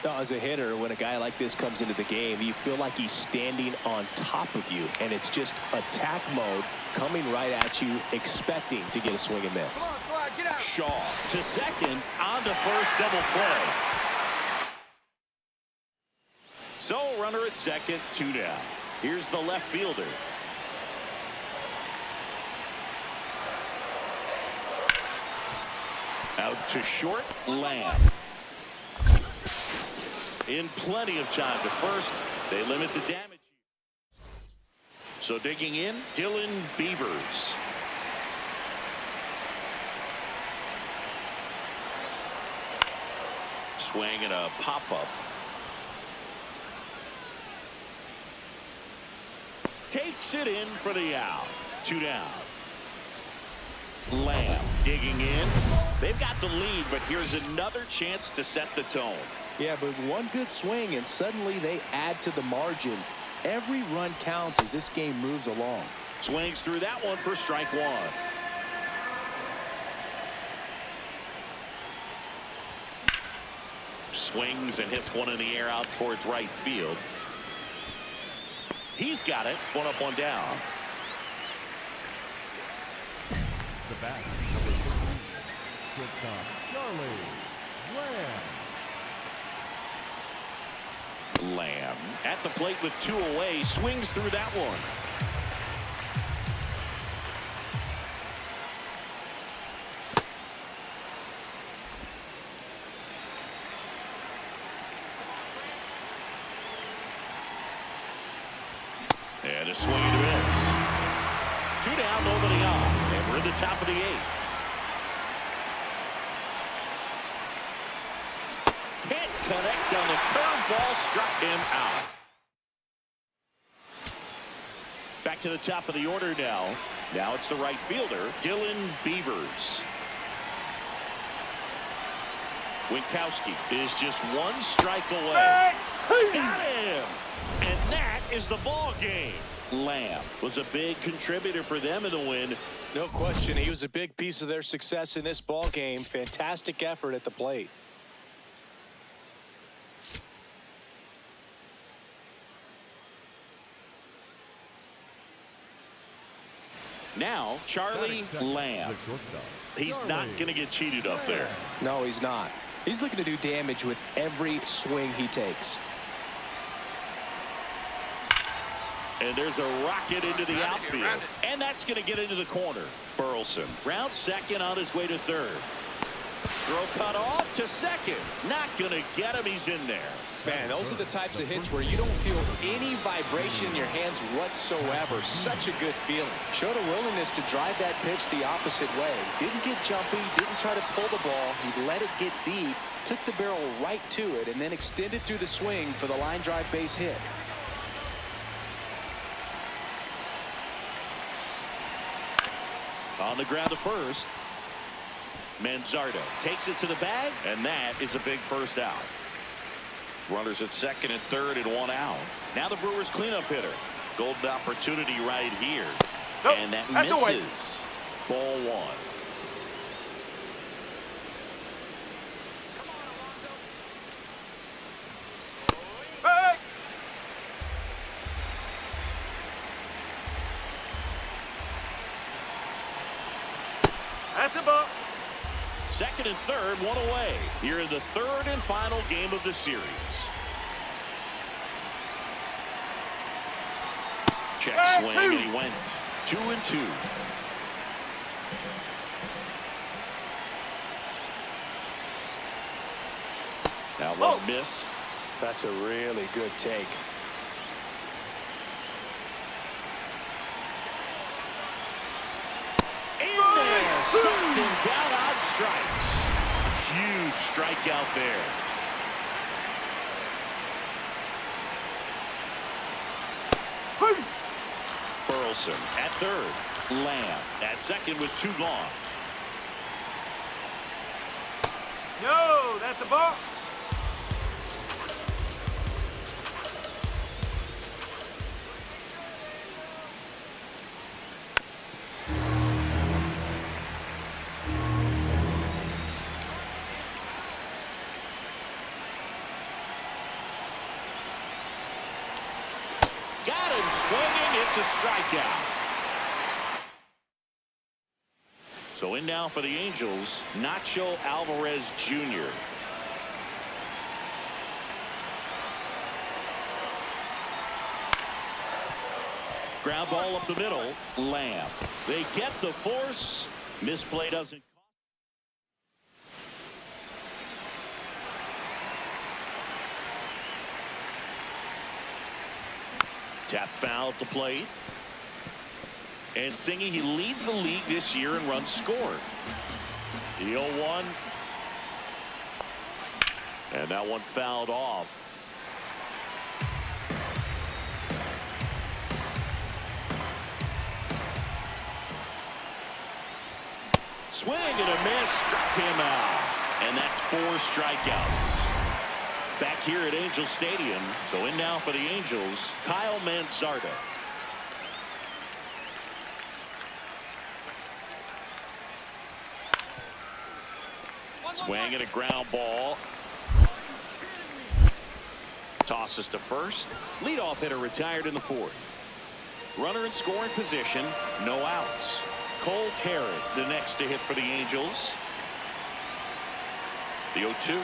As a hitter, when a guy like this comes into the game, you feel like he's standing on top of you, and it's just attack mode coming right at you, expecting to get a swing and miss. Come on, Slide, get out. Shaw to second, on to first, double play. So runner at second, 2 down. Here's the left fielder. Out to short, Lamb. In plenty of time to first. They limit the damage. So digging in, Dylan Beavers. Swing and a pop-up. Takes it in for the out. 2 down. Lamb digging in. They've got the lead, but here's another chance to set the tone. Yeah, but one good swing, and suddenly they add to the margin. Every run counts as this game moves along. Swings through that one for strike 1. Swings and hits one in the air out towards right field. He's got it. 1 up, 1 down. The bat, number 15, shortstop, Charlie Lamb. Lamb at the plate with 2 away. Swings through that one. And a swing and a miss. 2 down, nobody on. And we're in the top of the 8th. Can't connect on the curveball, struck him out. Back to the top of the order now. Now it's the right fielder, Dylan Beavers. Winkowski is just 1 strike away. Got him! And that is the ball game. Lamb was a big contributor for them in the win. No question, he was a big piece of their success in this ball game. Fantastic effort at the plate. Now, Charlie Lamb. The shortstop, He's not going to get cheated up there. No, he's not. He's looking to do damage with every swing he takes. And there's a rocket into the outfield. And that's going to get into the corner. Burleson round second on his way to third. Throw cut off to second. Not going to get him. He's in there. Man, those are the types of hits where you don't feel any vibration in your hands whatsoever. Such a good feeling. Showed a willingness to drive that pitch the opposite way. Didn't get jumpy, didn't try to pull the ball. He let it get deep, took the barrel right to it, and then extended through the swing for the line drive base hit. On the ground to first. Manzardo takes it to the bag, and that is a big first out. Runners at second and third and 1 out. Now the Brewers cleanup hitter. Golden opportunity right here. Nope, And that that's away. misses. Ball 1. Hey! That's a ball. Second and third, 1 away. Here in the third and final game of the series. Check swing, and he went 2-2. Now one missed. That's a really good take. In there, sucks him down on strikes. Huge strikeout there. Burleson at third. Lamb at second with 2 gone. No, that's a ball. Got him swinging. It's a strikeout. So in now for the Angels, Nacho Alvarez Jr. Ground ball up the middle. Lamb. They get the force. Misplay doesn't. Tap foul at the plate. And Singy, he leads the league this year in runs scored. The 0-1. And that one fouled off. Swing and a miss, struck him out. And that's 4 strikeouts. Back here at Angel Stadium. So in now for the Angels, Kyle Manzardo. Swing and a ground ball. Tosses to first. Leadoff hitter retired in the 4th. Runner in scoring position. No outs. Cole Carrot the next to hit for the Angels. The 0-2.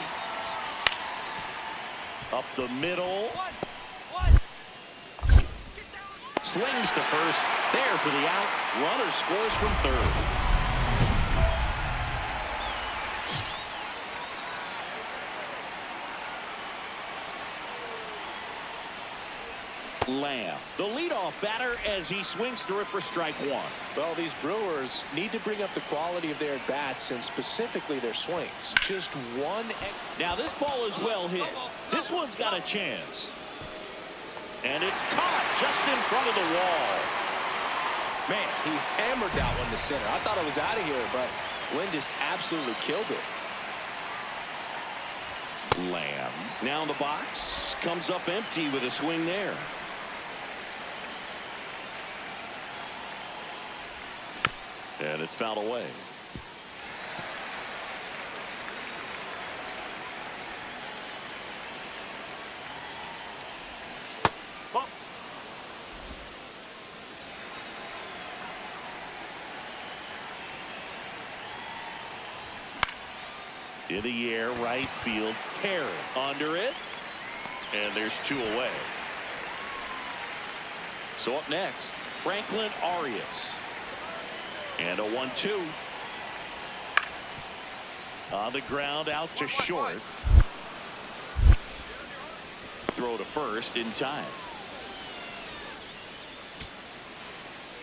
Up the middle. Slings to first. There for the out. Runner scores from third. Lamb, the leadoff batter, as he swings through it for strike 1. Well, these Brewers need to bring up the quality of their bats and specifically their swings. Just one. Now this ball is well hit. This one's got a chance. And it's caught just in front of the wall. Man, he hammered that one to center. I thought it was out of here, but Lynn just absolutely killed it. Lamb now in the box. Comes up empty with a swing there. And it's fouled away. Ball. In the air, right field. Carrot under it. And there's 2 away. So up next, Franklin Arias. And a 1-2. On the ground, out to short. Throw to first in time.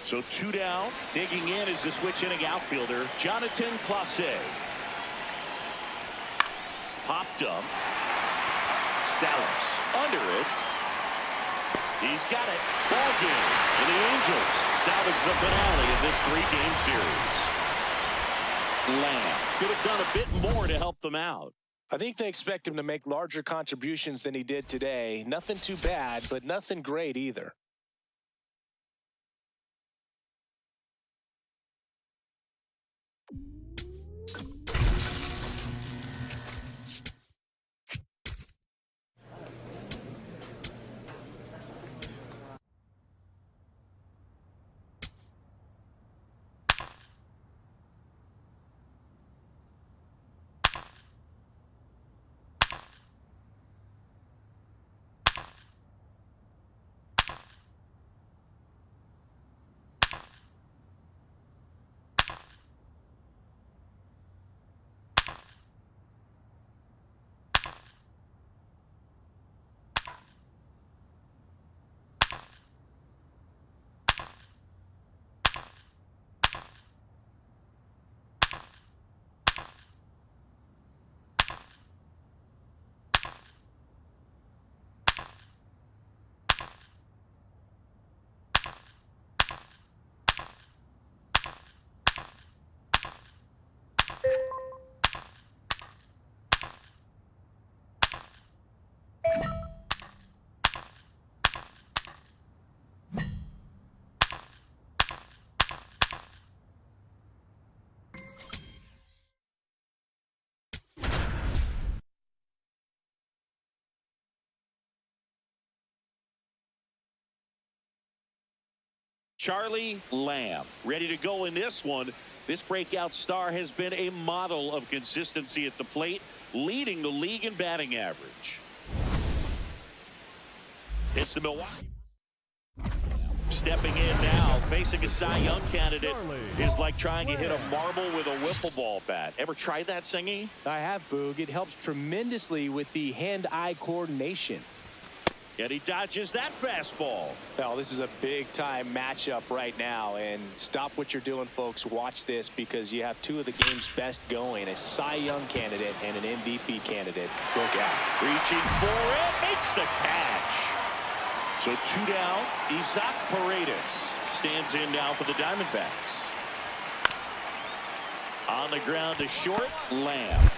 So 2 down. Digging in is the switch inning outfielder, Jonathan Clase. Popped up. Salas under it. He's got it. Ball game. And the Angels salvage the finale of this 3-game series. Lamb could have done a bit more to help them out. I think they expect him to make larger contributions than he did today. Nothing too bad, but nothing great either. Charlie Lamb ready to go in this one. This breakout star has been a model of consistency at the plate, leading the league in batting average. It's the Milwaukee. Stepping in now, facing a Cy Young candidate is like trying to hit a marble with a wiffle ball bat. Ever tried that, Singy? I have, Boog. It helps tremendously with the hand-eye coordination. And he dodges that fastball. Well, this is a big-time matchup right now, and stop what you're doing, folks. Watch this, because you have two of the game's best going, a Cy Young candidate and an MVP candidate. Look out. Reaching for it, makes the catch. So 2 down. Isaac Paredes stands in now for the Diamondbacks. On the ground to short, Lamb.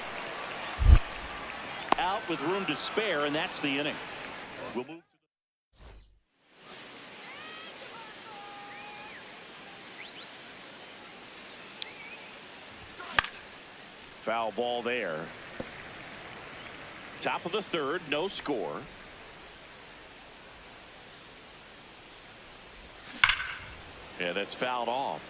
Out with room to spare, and that's the inning. We'll move to foul ball there. Top of the third, no score. Yeah, that's fouled off.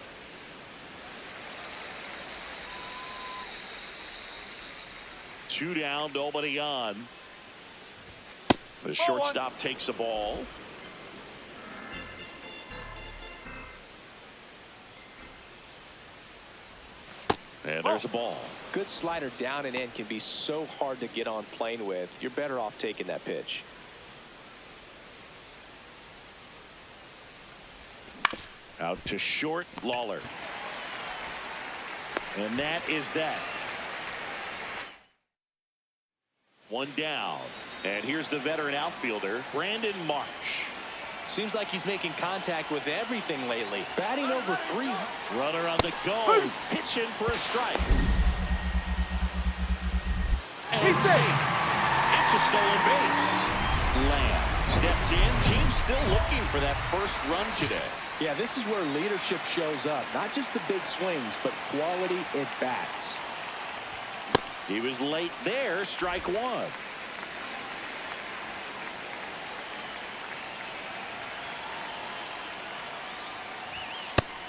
Two down, nobody on. The shortstop takes the ball. And there's a ball. Good slider down and in can be so hard to get on plane with. You're better off taking that pitch. Out to short, Lawler. And that is that. One down. And here's the veteran outfielder, Brandon Marsh. Seems like he's making contact with everything lately. Batting over 3. Runner on the go. Pitching for a strike. And safe. It's a stolen base. Lamb steps in. Team still looking for that first run today. Yeah, this is where leadership shows up. Not just the big swings, but quality at bats. He was late there. Strike one.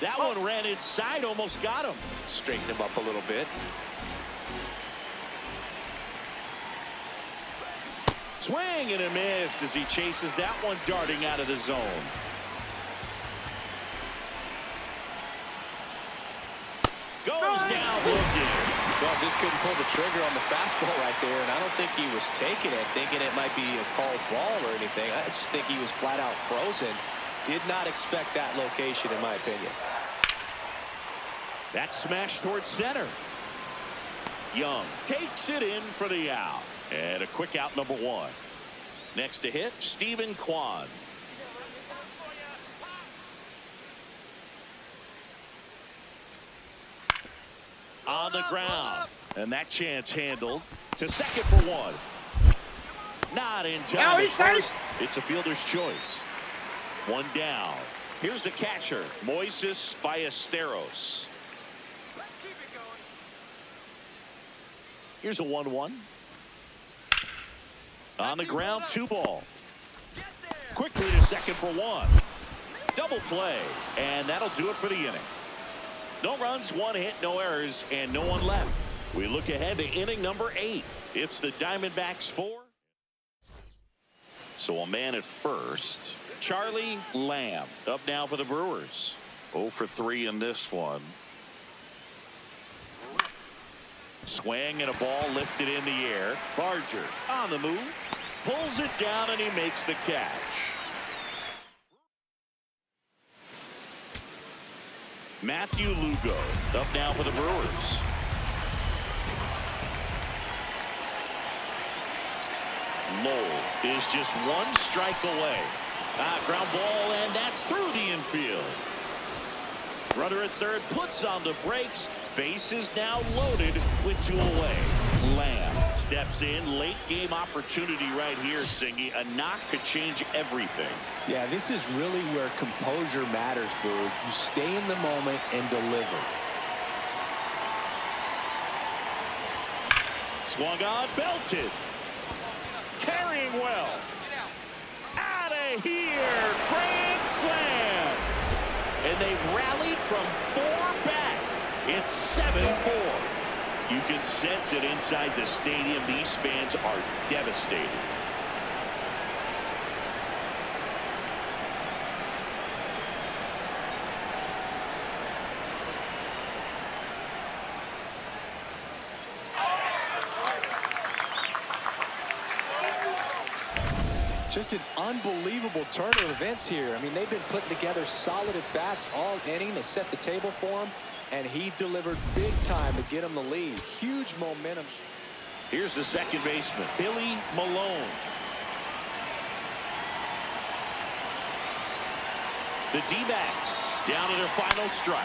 That one ran inside, almost got him. Straighten him up a little bit. Swing and a miss as he chases that one darting out of the zone. Goes down looking. Well, just couldn't pull the trigger on the fastball right there, and I don't think he was taking it, thinking it might be a called ball or anything. I just think he was flat out frozen. Did not expect that location, in my opinion. That smash towards center. Young takes it in for the out. And a quick out, number one. Next to hit, Stephen Kwan. On the ground. And that chance handled to second for one. Not in time at first. It's a fielder's choice. One down. Here's the catcher, Moises Ballesteros. Here's a 1-1. On the ground, 2 ball. Quickly to second for one. Double play. And that'll do it for the inning. No runs, 1 hit, no errors, and no one left. We look ahead to inning number 8. It's the Diamondbacks 4. So a man at first. Charlie Lamb up now for the Brewers. 0 for 3 in this one. Swing and a ball lifted in the air. Barger on the move. Pulls it down and he makes the catch. Matthew Lugo up now for the Brewers. Lowell is just 1 strike away. Ground ball, and that's through the infield. Runner at third puts on the brakes. Base is now loaded with 2 away. Lamb steps in. Late game opportunity right here, Singy. A knock could change everything. Yeah, this is really where composure matters, Boog. You stay in the moment and deliver. Swung on, belted. Carrying well. Out of here. Grand slam. and they rallied from 4 back. It's 7-4. You can sense it inside the stadium. These fans are devastated. Just an unbelievable turn of events here. I mean, they've been putting together solid at-bats all inning to set the table for him, and he delivered big time to get him the lead. Huge momentum. Here's the second baseman, Billy Malone. The D-backs down to their final strike.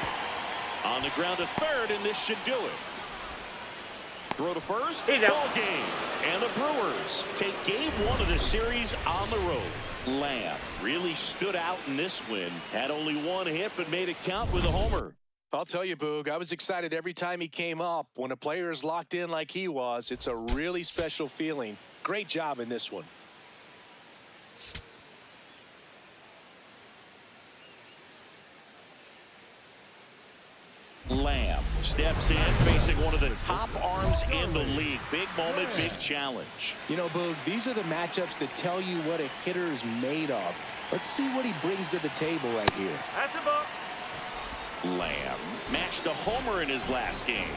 On the ground at third, and this should do it. Throw to first, ball game. And the Brewers take game 1 of the series on the road. Lamb really stood out in this win. Had only 1 hit, but made it count with a homer. I'll tell you, Boog, I was excited every time he came up. When a player is locked in like he was, it's a really special feeling. Great job in this one. Lamb steps in, facing one of the top arms in the league. Big moment, big challenge. You know, Boog, these are the matchups that tell you what a hitter is made of. Let's see what he brings to the table right here. That's a ball. Lamb matched a homer in his last game.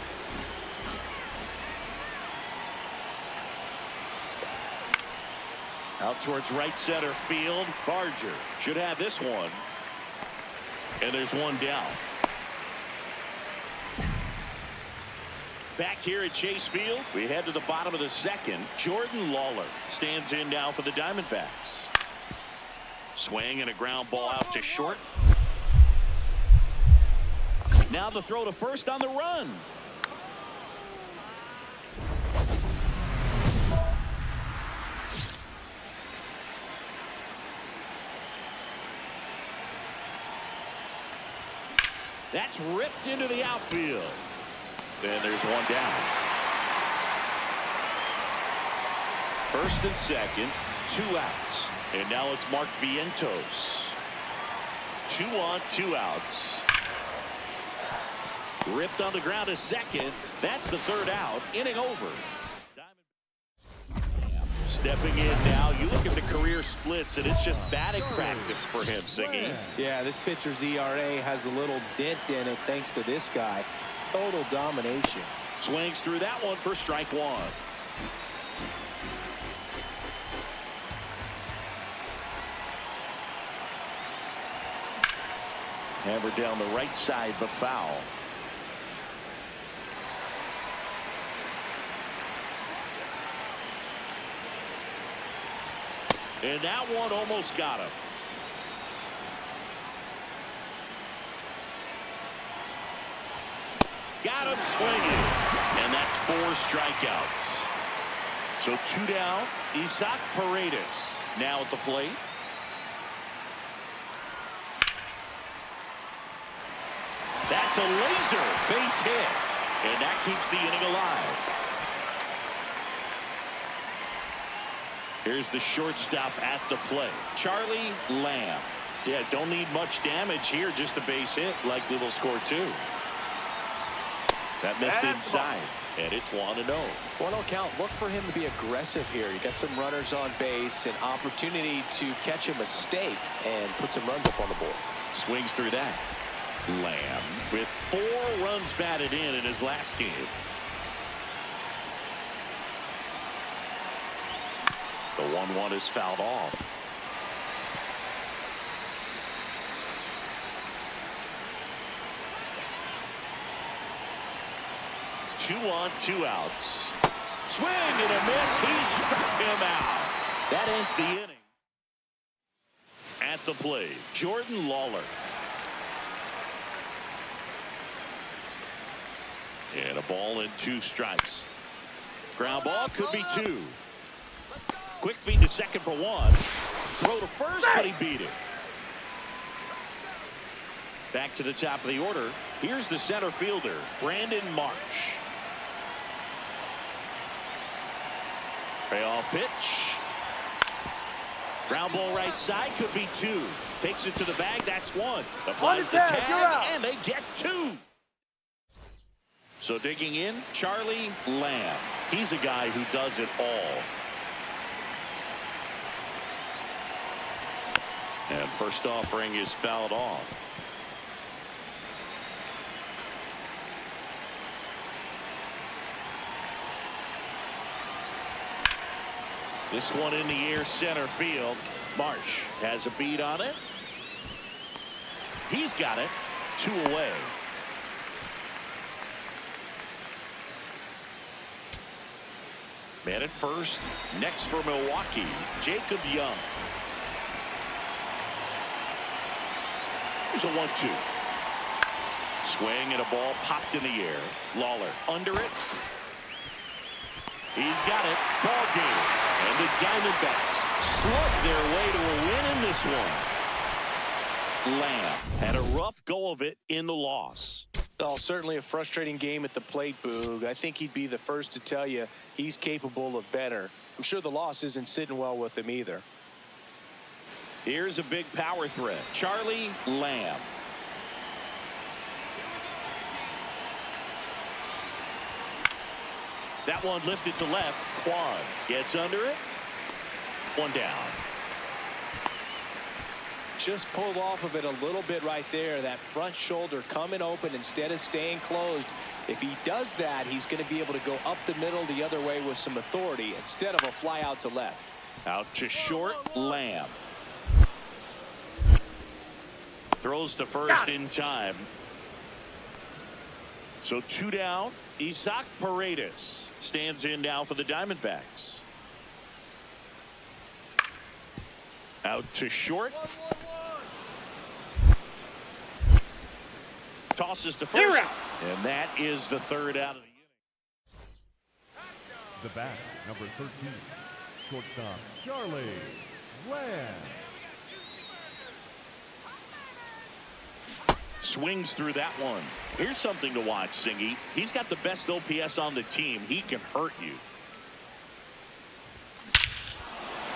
Out towards right center field. Barger should have this one. And there's one down. Back here at Chase Field, we head to the bottom of the second. Jordan Lawler stands in now for the Diamondbacks. Swing and a ground ball out to short. Now the throw to first on the run. That's ripped into the outfield. And there's one down. First and second, 2 outs. And now it's Mark Vientos. 2 on, 2 outs. Ripped on the ground to second. That's the 3rd out. Inning over. Stepping in now. You look at the career splits, and it's just batting practice for him, Singy. Yeah, this pitcher's ERA has a little dent in it thanks to this guy. Total domination. Swings through that one for strike 1. Hammered down the right side, but foul. And that one almost got him. Got him swinging. And that's 4 strikeouts. So 2 down. Isaac Paredes now at the plate. That's a laser base hit. And that keeps the inning alive. Here's the shortstop at the plate, Charlie Lamb. Yeah, don't need much damage here, just a base hit. Likely will score 2. That missed inside, and it's 1-0. 1-0 count. Look for him to be aggressive here. You got some runners on base, an opportunity to catch a mistake and put some runs up on the board. Swings through that. Lamb with 4 runs batted in his last game. The 1-1 is fouled off. Two on, 2 outs. Swing and a miss. He struck him out. That ends the inning. At the plate, Jordan Lawler. And a ball and 2 strikes. Ground ball could be 2. Quick feed to second for 1. Throw to first, but he beat it. Back to the top of the order. Here's the center fielder, Brandon Marsh. Payoff pitch. Ground ball right side, could be 2. Takes it to the bag, that's 1. Applies the Tag, you're out. tag, and they get 2. So digging in, Charlie Lamb. He's a guy who does it all. And first offering is fouled off. This one in the air, center field. Marsh has a beat on it. He's got it. 2 away. Man at first. Next for Milwaukee, Jacob Young. Here's a 1-2. Swing and a ball popped in the air. Lawler under it. He's got it. Ball game. And the Diamondbacks slug their way to a win in this one. Lamb had a rough go of it in the loss. Oh, certainly a frustrating game at the plate, Boog. I think he'd be the first to tell you he's capable of better. I'm sure the loss isn't sitting well with him either. Here's a big power threat. Charlie Lamb. That one lifted to left. Quan gets under it. 1 down. Just pulled off of it a little bit right there. That front shoulder coming open instead of staying closed. If he does that, he's going to be able to go up the middle the other way with some authority instead of a fly out to left. Out to short. Lamb. Throws to first in time. So 2 down. Isaac Paredes stands in now for the Diamondbacks. Out to short. Tosses to first. And that is the 3rd out of the inning. The bat, number 13, shortstop, Charlie Lamb. Swings through that one. Here's something to watch, Singy. He's got the best OPS on the team. He can hurt you.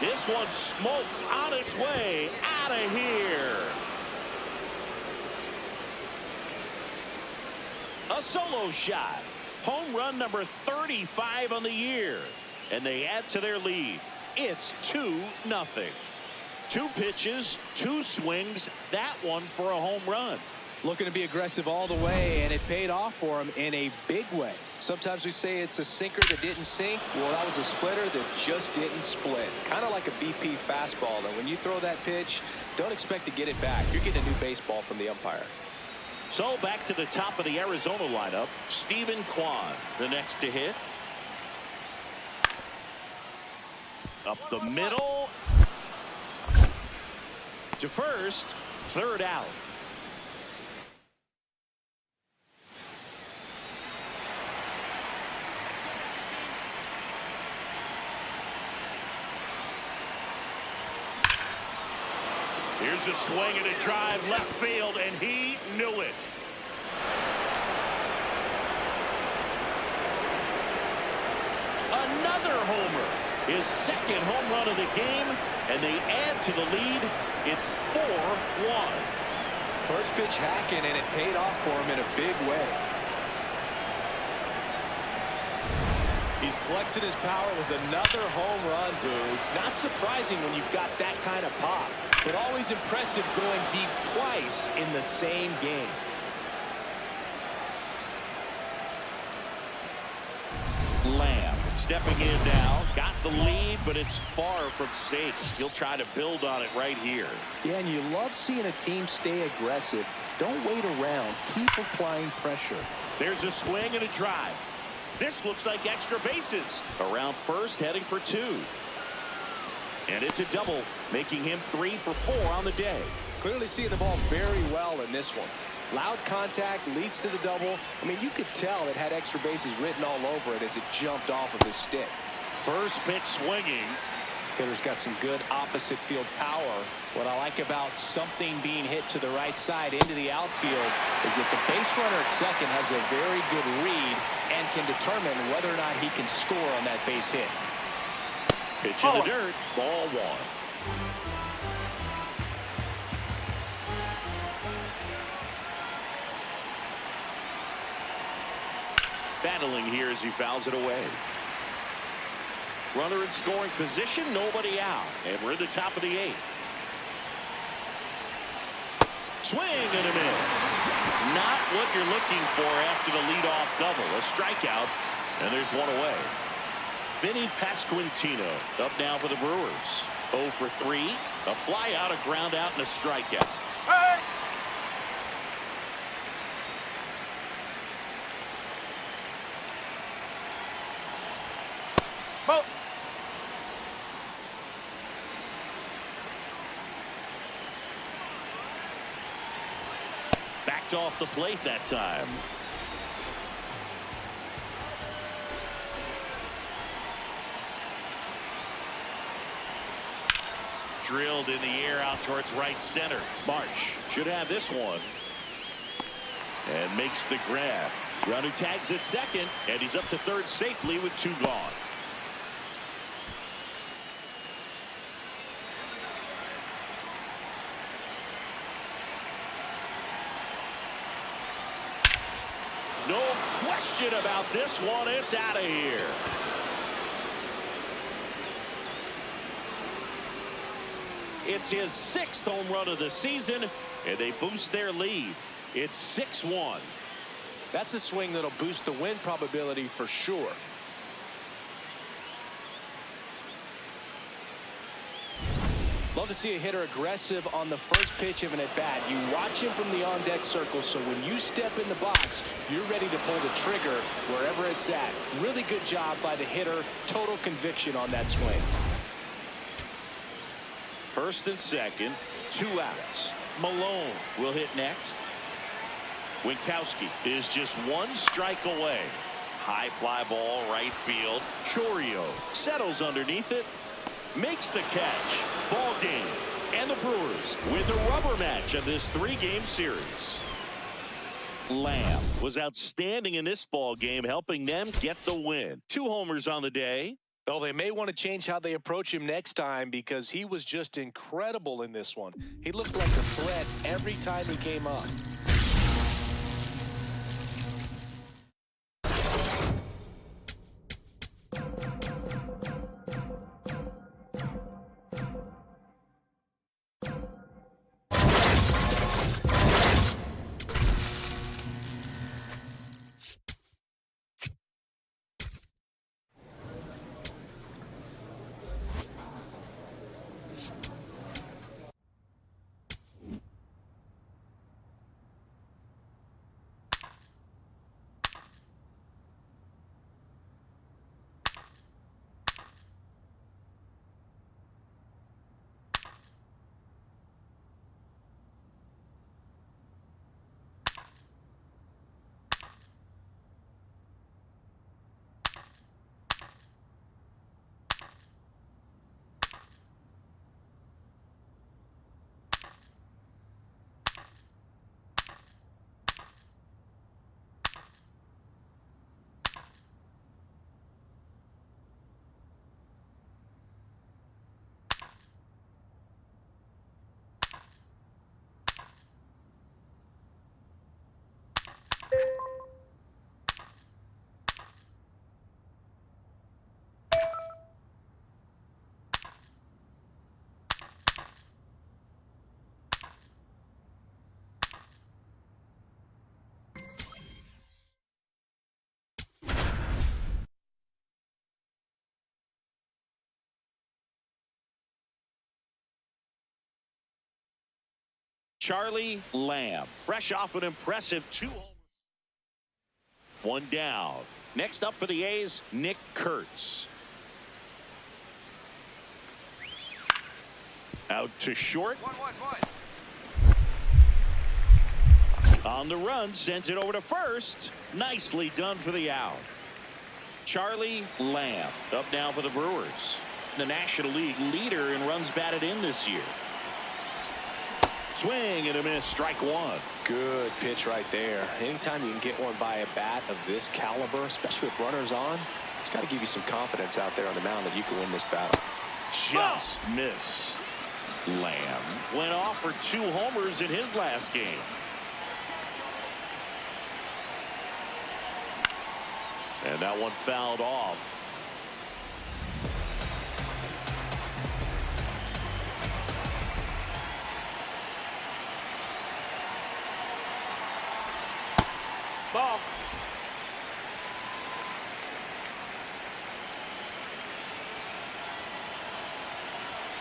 This one's smoked on its way out of here. A solo shot. Home run number 35 on the year. And they add to their lead. It's 2-0. 2 pitches, 2 swings. That one for a home run. Looking to be aggressive all the way, and it paid off for him in a big way. Sometimes we say it's a sinker that didn't sink. Well, that was a splitter that just didn't split. Kind of like a BP fastball, though. When you throw that pitch, don't expect to get it back. You're getting a new baseball from the umpire. So back to the top of the Arizona lineup. Stephen Kwan, the next to hit. Up the middle. To first. 3rd out. Here's a swing and a drive left field, and he knew it. Another homer. His 2nd home run of the game, and they add to the lead. It's 4-1. First pitch hacking, and it paid off for him in a big way. He's flexing his power with another home run, Boo. Not surprising when you've got that kind of pop, but always impressive going deep twice in the same game. Lamb stepping in now. Got the lead, but it's far from safe. He'll try to build on it right here. Yeah, and you love seeing a team stay aggressive. Don't wait around. Keep applying pressure. There's a swing and a drive. This looks like extra bases. Around first, heading for 2. And it's a double, making him 3 for 4 on the day. Clearly seeing the ball very well in this one. Loud contact leads to the double. I mean, you could tell it had extra bases written all over it as it jumped off of his stick. First pitch swinging. Hitter's got some good opposite field power. What I like about something being hit to the right side into the outfield is that the base runner at second has a very good read and can determine whether or not he can score on that base hit. Pitch in the dirt. Ball 1. Battling here as he fouls it away. Runner in scoring position, nobody out. And we're at the top of the 8th. Swing and a miss. Not what you're looking for after the leadoff double. A strikeout, and there's one away. Vinny Pasquantino up now for the Brewers. 0 for 3. A fly out, a ground out, and a strikeout. Hey! Ball. Backed off the plate that time. Drilled in the air out towards right center. Marsh should have this one. And makes the grab. Runner tags at second, and he's up to third safely with 2 gone. No question about this one. It's out of here. It's his 6th home run of the season, and they boost their lead. It's 6-1. That's a swing that'll boost the win probability for sure. Love to see a hitter aggressive on the first pitch of an at-bat. You watch him from the on-deck circle, so when you step in the box, you're ready to pull the trigger wherever it's at. Really good job by the hitter. Total conviction on that swing. First and second, 2 outs. Malone will hit next. Winkowski is just 1 strike away. High fly ball, right field. Chorio settles underneath it. Makes the catch. Ball game. And the Brewers win the rubber match of this 3-game series. Lamb was outstanding in this ball game, helping them get the win. 2 homers on the day. Well, they may want to change how they approach him next time because he was just incredible in this one. He looked like a threat every time he came up. Charlie Lamb, fresh off an impressive 2 homers. 1 down. Next up for the A's, Nick Kurtz. Out to short. 1-1-1. On the run, sends it over to first. Nicely done for the out. Charlie Lamb up now for the Brewers. The National League leader in runs batted in this year. Swing and a miss, strike 1. Good pitch right there. Anytime you can get one by a bat of this caliber, especially with runners on, it's got to give you some confidence out there on the mound that you can win this battle. Just missed. Lamb went off for 2 homers in his last game. And that one fouled off. Ball.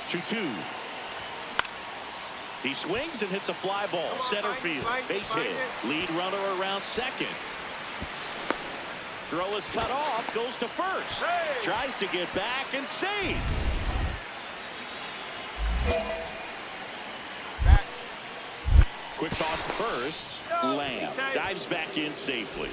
2-2. He swings and hits a fly ball. Center field. Base hit. Lead runner around second. Throw is cut off. Goes to first. Hey! Tries to get back and save. Back. Quick toss to first. No, Lamb dives back in safely.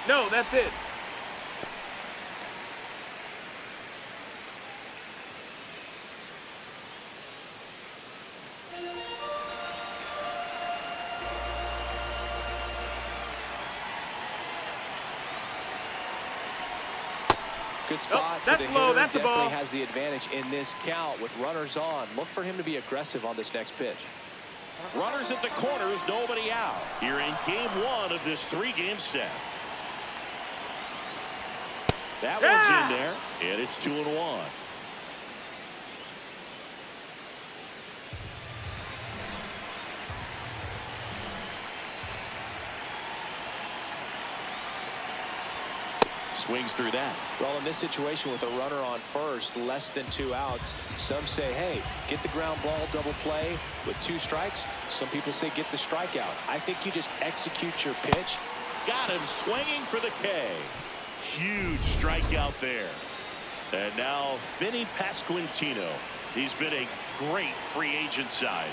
No, that's it. Good spot for that's the low. hitter. That's a Definitely ball. has the advantage in this count with runners on. Look for him to be aggressive on this next pitch. Runners at the corners, nobody out. You're in game 1 of this 3-game set. That one's in there, and it's 2-1. Swings through that. Well, in this situation with a runner on first, less than 2 outs, some say, hey, get the ground ball, double play with 2 strikes. Some people say get the strikeout. I think you just execute your pitch. Got him swinging for the K. Huge strikeout there. And now Vinny Pasquantino. He's been a great free agent sign.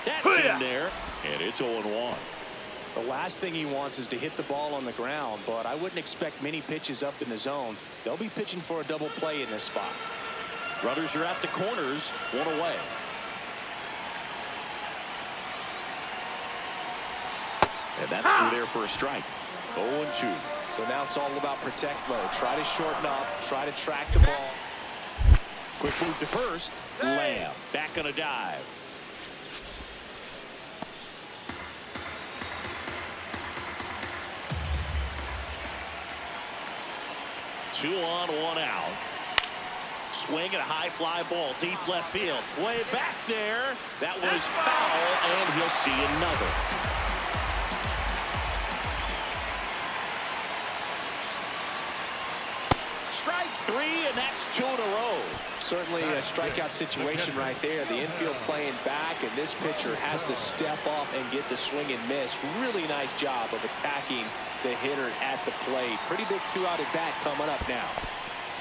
That's in there, and it's 0-1. The last thing he wants is to hit the ball on the ground, but I wouldn't expect many pitches up in the zone. They'll be pitching for a double play in this spot. Runners are at the corners, 1 away. And that's through there for a strike. 0-2. So now it's all about protect mode. Try to shorten up, try to track the ball. Quick move to first. Lamb back on a dive. Two on, 1 out. Swing and a high fly ball deep left field. Way back there. That was foul, and he'll see another. Strike 3, and that's 2 in a row. Certainly a strikeout situation right there. The infield playing back, and this pitcher has to step off and get the swing and miss. Really nice job of attacking the hitter at the plate. Pretty big 2-out at bat coming up now.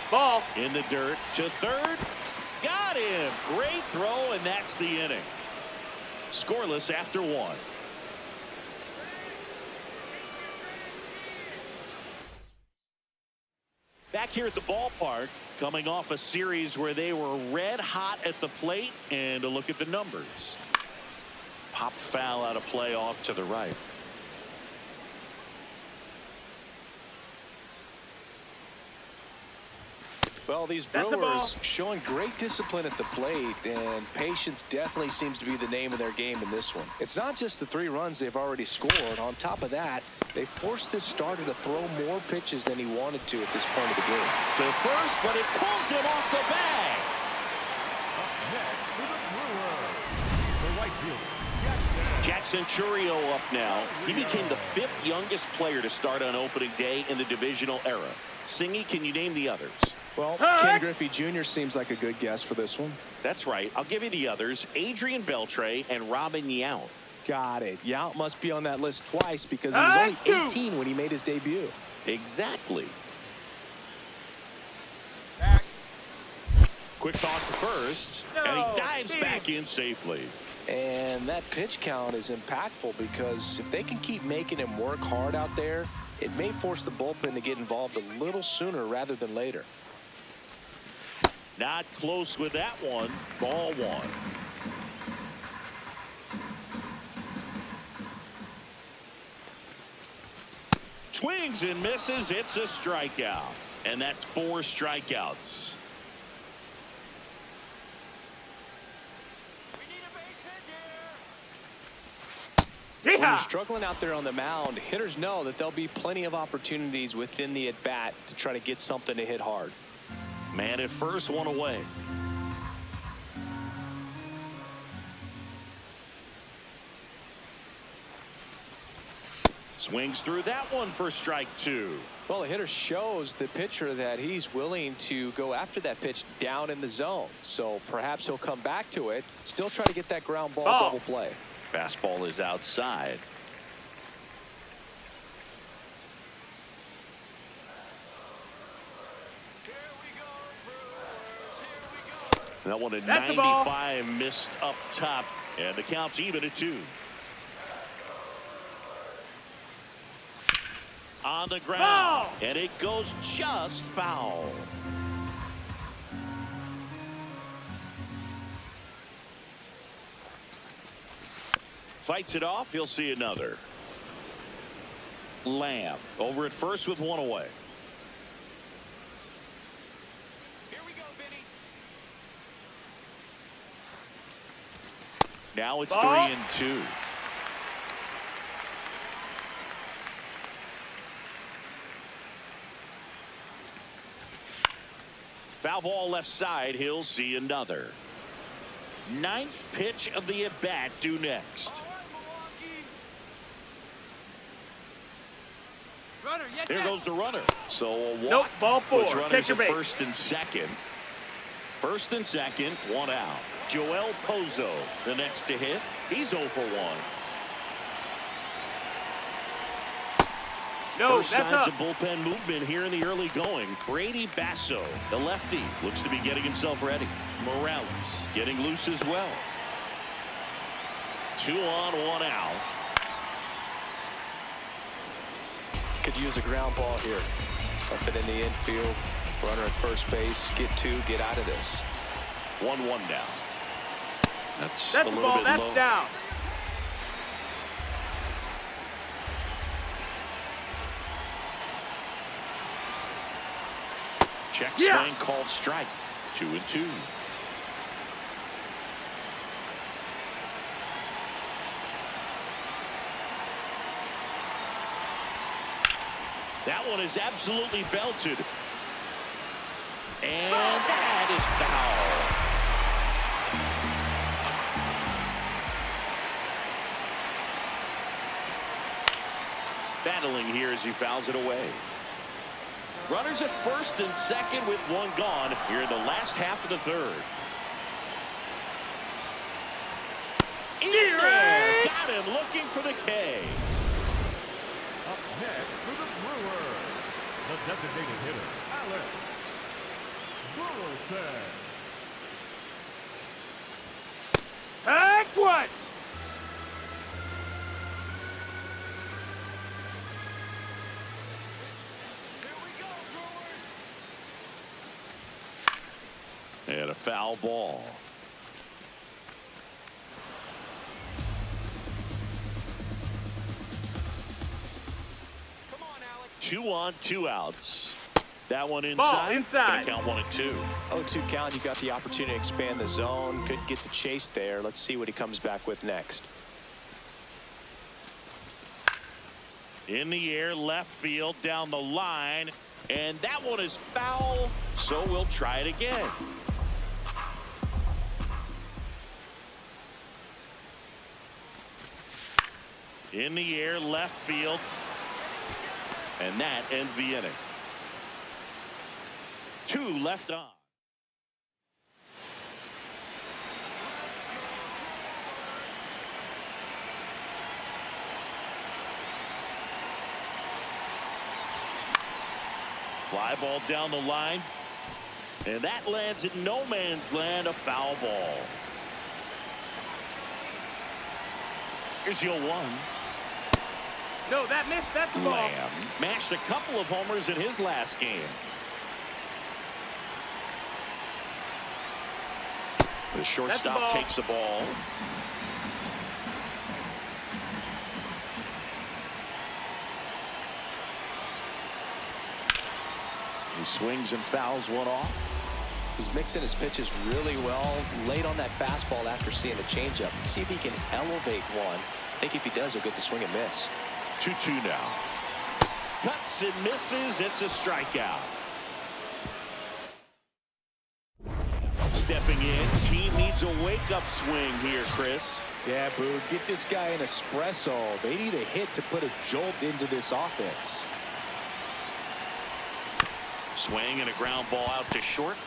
Ball. In the dirt to third. Got him. Great throw, and that's the inning. Scoreless after 1. Back here at the ballpark, coming off a series where they were red hot at the plate, and a look at the numbers. Pop foul out of play off to the right. Well, these That's a Brewers ball. showing great discipline at the plate, and patience definitely seems to be the name of their game in this one. It's not just the 3 runs they've already scored. On top of that, they forced this starter to throw more pitches than he wanted to at this point of the game. To first, but it pulls him off the bag. Next for the Brewers, the right fielder, Jackson Churio up now. He became the 5th youngest player to start on opening day in the divisional era. Singy, can you name the others? Well, Ken Griffey Jr. seems like a good guess for this one. That's right. I'll give you the others. Adrian Beltre and Robin Yount. Got it. Yount must be on that list twice because he was only 18 when he made his debut. Exactly. Back. Quick toss to first, and he dives back in safely. And that pitch count is impactful because if they can keep making him work hard out there, it may force the bullpen to get involved a little sooner rather than later. Not close with that one. Ball 1. Swings and misses. It's a strikeout. And that's 4 strikeouts. When you're struggling out there on the mound, hitters know that there'll be plenty of opportunities within the at-bat to try to get something to hit hard. Man at first, 1 away. Swings through that one for strike 2. Well, the hitter shows the pitcher that he's willing to go after that pitch down in the zone. So perhaps he'll come back to it, still try to get that ground ball double play. Fastball is outside. That one at 95 missed up top, and the count's even at 2. On the ground, and it goes just foul. Fights it off. He'll see another. Lamb over at first with 1 away. Here we go, Vinny. Now it's 3-2. Foul ball left side. He'll see another. 9th pitch of the at-bat due next. Runner, yes, There goes the runner. So a walk. Nope, ball 4. Puts runners Take your at base. first and second. First and second, 1 out. Joel Pozo, the next to hit. He's 0 for 1. No, First that's signs up. of bullpen movement here in the early going. Brady Basso, the lefty, looks to be getting himself ready. Morales getting loose as well. 2 on, 1 out. Could use a ground ball here. Something in the infield. Runner at first base. Get 2. Get out of this. 1-1 down. That's a That's the little ball. bit That's low. down. Check Yeah. swing called strike. 2-2. That one is absolutely belted. And that is foul. Battling here as he fouls it away. Runners at first and second with 1 gone here in the last half of the 3rd. In there. Got him looking for the K. Up next for the Brewers, the designated hitter, Alex Burleson. Heck what? Here we go, Brewers. And a foul ball. Come on, Alex. 2 on, 2 outs. That one inside. Ball inside. Gonna count 1 and 2. 0-2 count. You got the opportunity to expand the zone. Couldn't get the chase there. Let's see what he comes back with next. In the air, left field, down the line. And that one is foul, so we'll try it again. In the air, left field. And that ends the inning. 2 left on. Fly ball down the line. And that lands in no man's land, a foul ball. Here's your 1. No, that missed. That's the ball. Lamb mashed a couple of homers in his last game. The shortstop takes the ball. He swings and fouls one off. He's mixing his pitches really well. Late on that fastball after seeing the changeup. See if he can elevate one. I think if he does, he'll get the swing and miss. 2-2 now. Cuts and misses. It's a strikeout. Stepping in. Team needs a wake-up swing here, Chris. Yeah, Boog, get this guy an espresso. They need a hit to put a jolt into this offense. Swing and a ground ball out to short.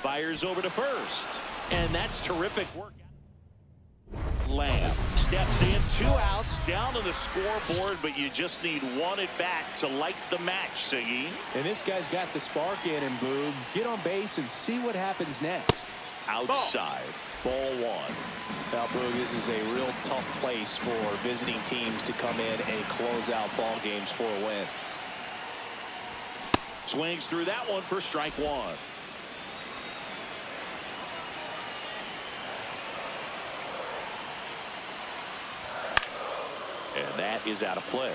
Fires over to first. And that's terrific work. Lamb steps in, 2 outs, down to the scoreboard, but you just need one at bat to light the match, Siggy. And this guy's got the spark in him, Boog. Get on base and see what happens next. Outside, ball 1. Now, Boog, this is a real tough place for visiting teams to come in and close out ball games for a win. Swings through that one for strike 1. And that is out of play.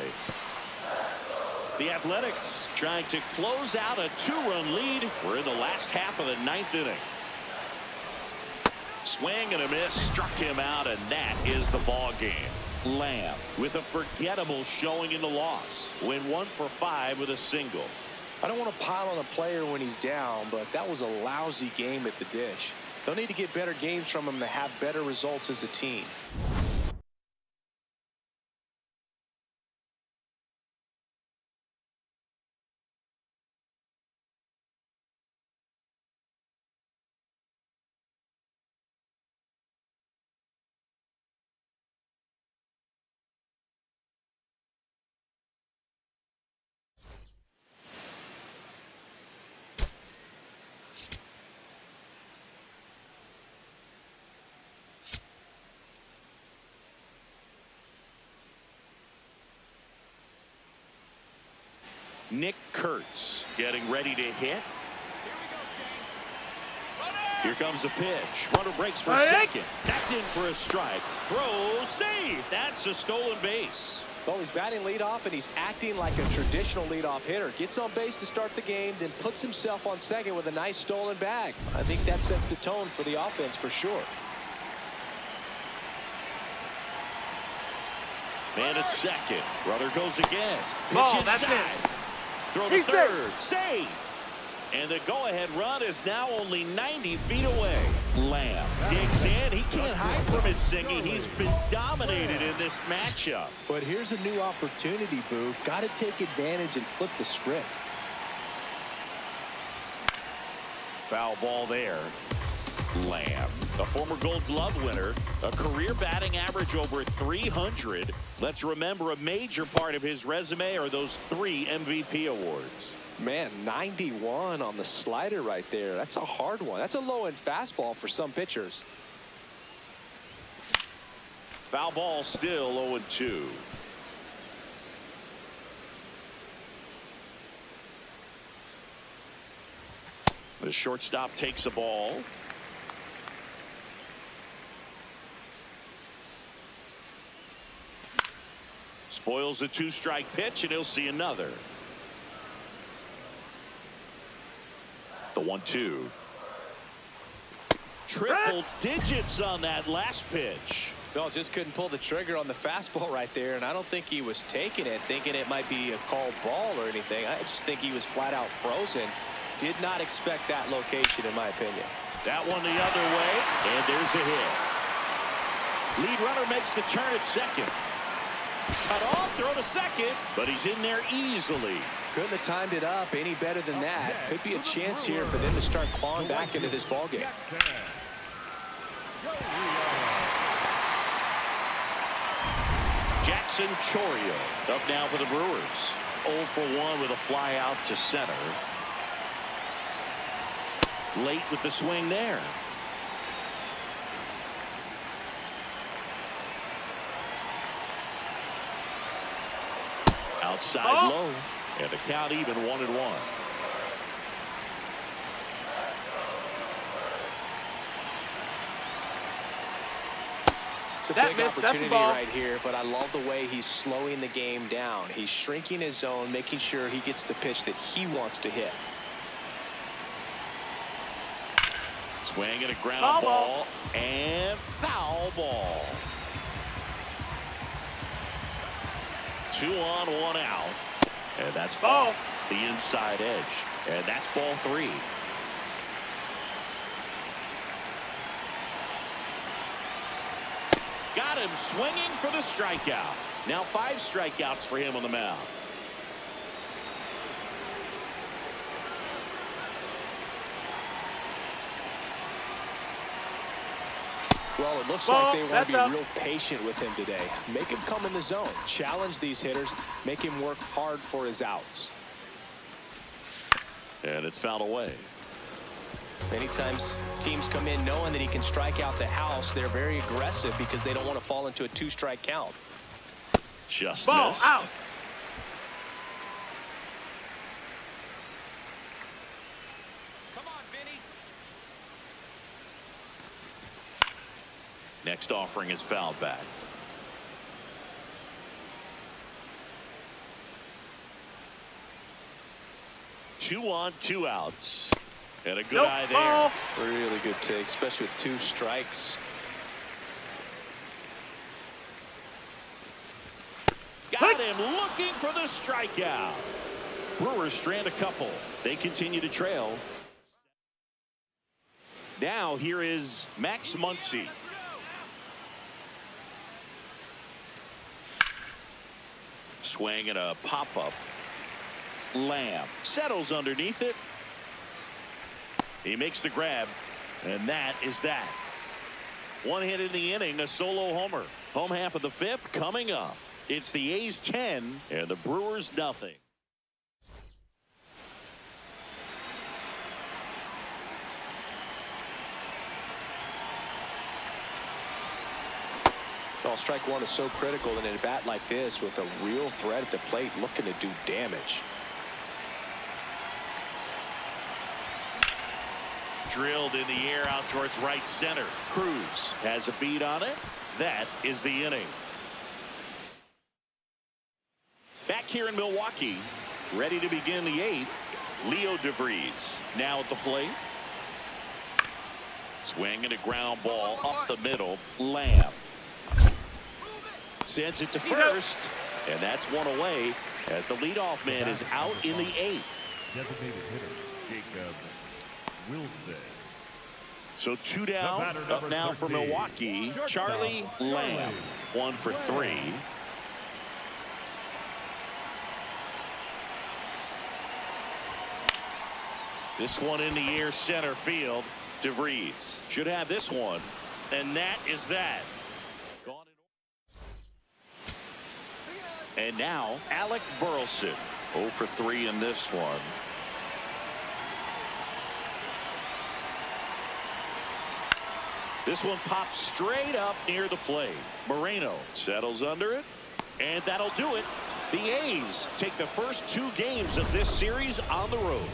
The Athletics trying to close out a 2-run lead. We're in the last half of the 9th inning. Swing and a miss, struck him out, and that is the ball game. Lamb with a forgettable showing in the loss. Win 1 for 5 with a single. I don't want to pile on a player when he's down, but that was a lousy game at the dish. They'll need to get better games from him to have better results as a team. Nick Kurtz getting ready to hit. Here comes the pitch. Runner breaks for second. That's in for a strike. Throw, save. That's a stolen base. Well, he's batting leadoff, and he's acting like a traditional leadoff hitter. Gets on base to start the game, then puts himself on second with a nice stolen bag. I think that sets the tone for the offense for sure. Man at second. Runner goes again. Ball, Pitch that's inside. it. Throw to He's third. Save. And the go-ahead run is now only 90 feet away. Lamb digs in. He can't hide from it, Singy. He's been dominated in this matchup. But here's a new opportunity, Boo. Got to take advantage and flip the script. Foul ball there. Lamb, a former Gold Glove winner, a career batting average over 300. Let's remember a major part of his resume are those 3 MVP awards. Man, 91 on the slider right there. That's a hard one. That's a low-end fastball for some pitchers. Foul ball still 0-2. The shortstop takes the ball. Spoils a 2-strike pitch, and he'll see another. The 1-2. Triple digits on that last pitch. No, just couldn't pull the trigger on the fastball right there, and I don't think he was taking it, thinking it might be a called ball or anything. I just think he was flat out frozen. Did not expect that location, in my opinion. That one the other way, and there's a hit. Lead runner makes the turn at second. Cut off, throw to second, but he's in there easily. Couldn't have timed it up any better than that. Could be a chance here for them to start clawing back into this ballgame. Jackson Chourio up now for the Brewers. 0 for 1 with a fly out to center. Late with the swing there. Outside low, and the count even 1-1. It's a That big missed. That's the opportunity ball. right here, but I love the way he's slowing the game down. He's shrinking his zone, making sure he gets the pitch that he wants to hit. Swing and a ground Foul ball. ball. And foul ball. 2 on, 1 out. And that's Ball. off the inside edge. And that's ball 3. Got him swinging for the strikeout. Now 5 strikeouts for him on the mound. Well, it looks Ball. like they want That's to be up. real patient with him today. Make him come in the zone. Challenge these hitters. Make him work hard for his outs. And it's fouled away. Many times teams come in knowing that he can strike out the house. They're very aggressive because they don't want to fall into a 2-strike count. Just Ball missed. out. Come on, Vinny. Next offering is fouled back. Two on, 2 outs. And a good Nope. eye there. Ball. Really good take, especially with 2 strikes. Got him looking for the strikeout. Brewers strand a couple. They continue to trail. Now here is Max Muncy. Swing and a pop-up. Lamb settles underneath it. He makes the grab, and that is that. 1 hit in the inning, a solo homer. Home half of the 5th coming up. It's the A's 10 and the Brewers nothing. Well, strike 1 is so critical in a bat like this with a real threat at the plate looking to do damage. Drilled in the air out towards right center. Cruz has a beat on it. That is the inning. Back here in Milwaukee, ready to begin the 8th. Leo DeVries now at the plate. Swing and a ground ball up the middle. Lamb sends it to first, and that's 1 away as the leadoff man is out in the 8th. Designated hitter, Jacob Wilson. So 2 down, batter, up number now for 13, Milwaukee. shortstop, Charlie Lamb, 1 for 3. This one in the air center field. DeVries should have this one, and that is that. Gone in. And now Alec Burleson, 0 for 3 in this one. This one pops straight up near the plate. Moreno settles under it, and that'll do it. The A's take the first 2 games of this series on the road.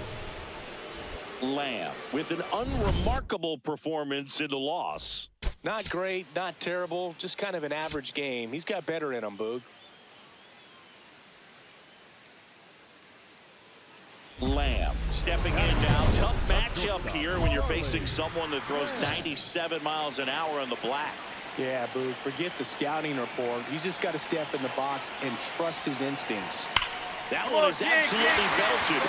Lamb with an unremarkable performance in the loss. Not great, not terrible, just kind of an average game. He's got better in him, Boog. Lamb stepping in now. Tough matchup here when you're facing someone that throws 97 miles an hour on the black. Yeah, Boog, forget the scouting report. He's just got to step in the box and trust his instincts. That one is absolutely belted.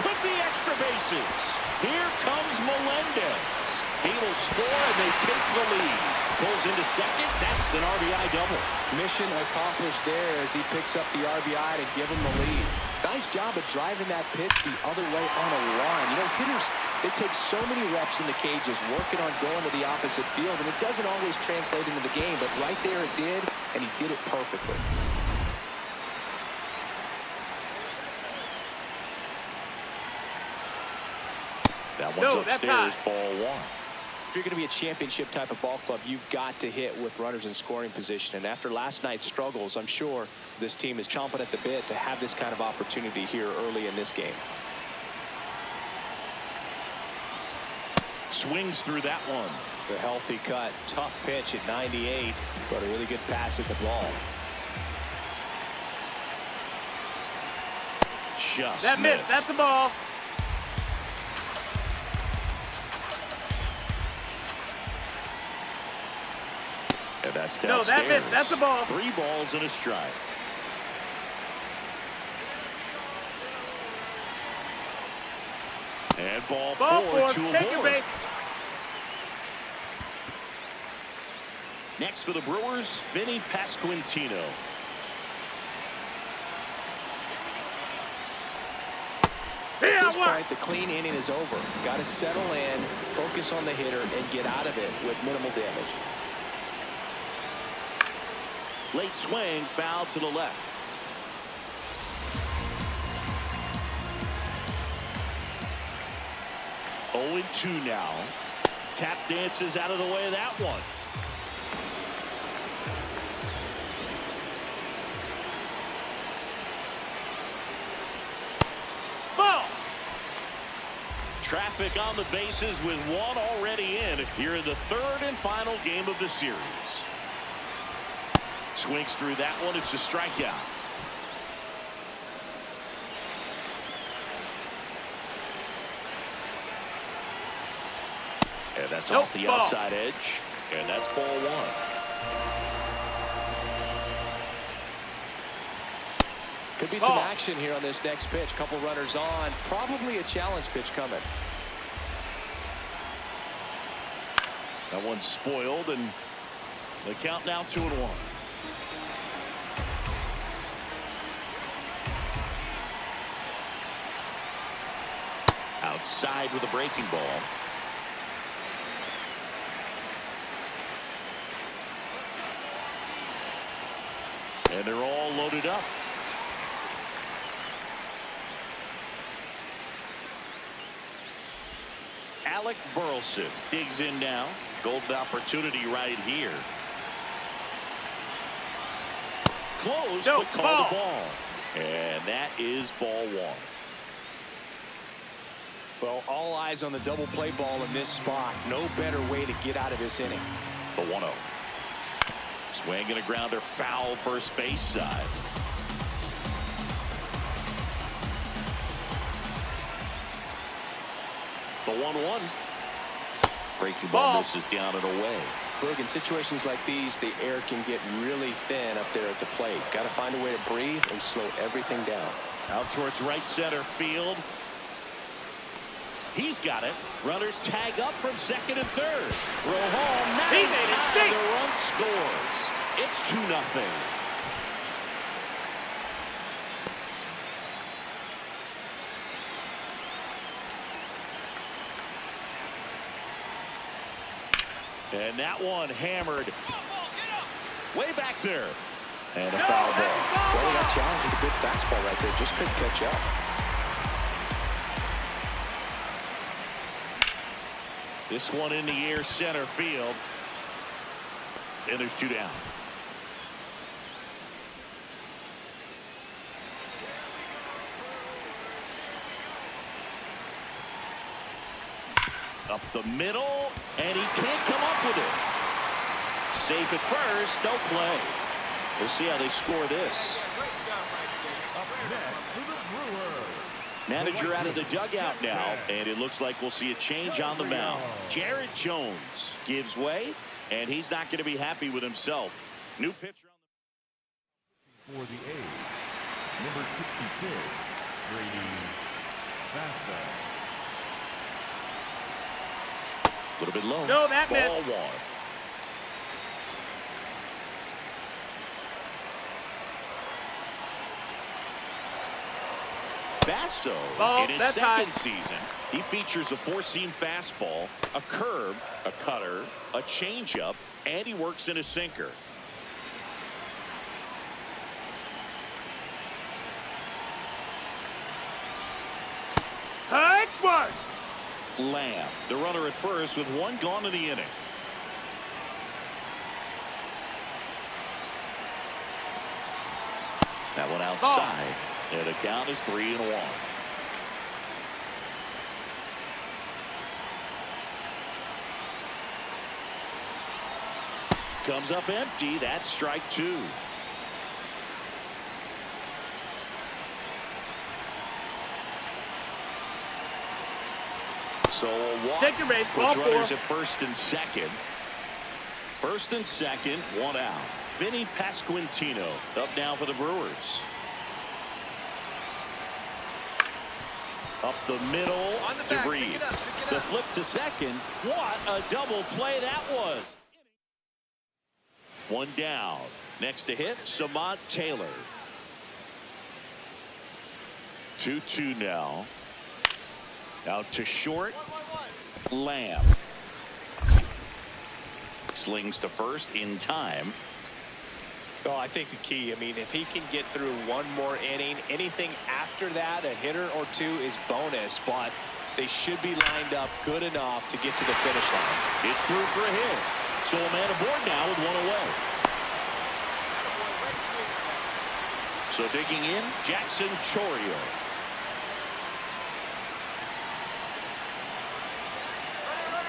Could be extra bases. Here comes Melendez. He will score, and they take the lead. Pulls into second. That's an RBI double. Mission accomplished there as he picks up the RBI to give him the lead. Nice job of driving that pitch the other way on a line. You know, hitters, they take so many reps in the cages working on going to the opposite field, and it doesn't always translate into the game, but right there it did, and he did it perfectly. That one's that's upstairs, high. ball 1. If you're going to be a championship type of ball club, you've got to hit with runners in scoring position. And after last night's struggles, I'm sure this team is chomping at the bit to have this kind of opportunity here early in this game. Swings through that one. The healthy cut. Tough pitch at 98, but a really good pass at the ball. Just That missed. missed. That's the ball. And that's No, downstairs. that missed. That's the ball. 3 balls and a strike. And ball 4 to Take your avoid. base. Next for the Brewers, Vinny Pasquantino. At this point, the clean inning is over. Got to settle in, focus on the hitter, and get out of it with minimal damage. Late swing, foul to the left. 0-2 now. Tap dances out of the way of that one. Ball. Traffic on the bases with one already in here in the 3rd and final game of the series. Swings through that one. It's a strikeout. And that's off the ball. outside edge. And that's ball 1. Could be some action here on this next pitch. Couple runners on. Probably a challenge pitch coming. That one's spoiled, and the count now 2-1. Outside with a breaking ball. And they're all loaded up. Alec Burleson digs in now. Golden opportunity right here. Close, but called the ball. And that is ball 1. Well, all eyes on the double play ball in this spot. No better way to get out of this inning. The 1-0. Swing and a grounder, foul first base side. The 1-1. Breaking ball misses down and away. Berg, in situations like these, the air can get really thin up there at the plate. Got to find a way to breathe and slow everything down. Out towards right center field. He's got it. Runners tag up from 2nd and 3rd. Row home. Now the run scores. It's 2-0. And that one hammered way back there. And a foul ball. Well, he got challenged with a good fastball right there. Just couldn't catch up. This one in the air, center field. And there's 2 down. Up the middle, and he can't come up with it. Safe at first, no play. We'll see how they score this. Up next for the Brewers. Manager out of the dugout now, and it looks like we'll see a change on the mound. Jared Jones gives way, and he's not going to be happy with himself. New pitcher on For the A's, number 66, Brady Basta. a little bit low. No, that ball missed. 1. Basso, in his second season, he features a 4-seam fastball, a curve, a cutter, a changeup, and he works in a sinker. Hard one. Lamb, the runner at first with 1 gone in the inning. That one outside. And the count is 3-1. comes up empty. That's strike two. So a walk Take your base, ball puts runners four. at first and second. First and second, one out. Vinny Pasquantino up now for the Brewers. Up the middle, On the back, DeVries. pick it up, pick it The up. flip to second. What a double play that was. One down. Next to hit, Samant Taylor. 2-2 now. Out to short, Lamb. Slings to first in time. Oh, I think the key, I mean, if he can get through one more inning, anything after that, a hitter or two is bonus, but they should be lined up good enough to get to the finish line. It's through for a hit. So a man aboard now with one away. So digging in, Jackson Chourio.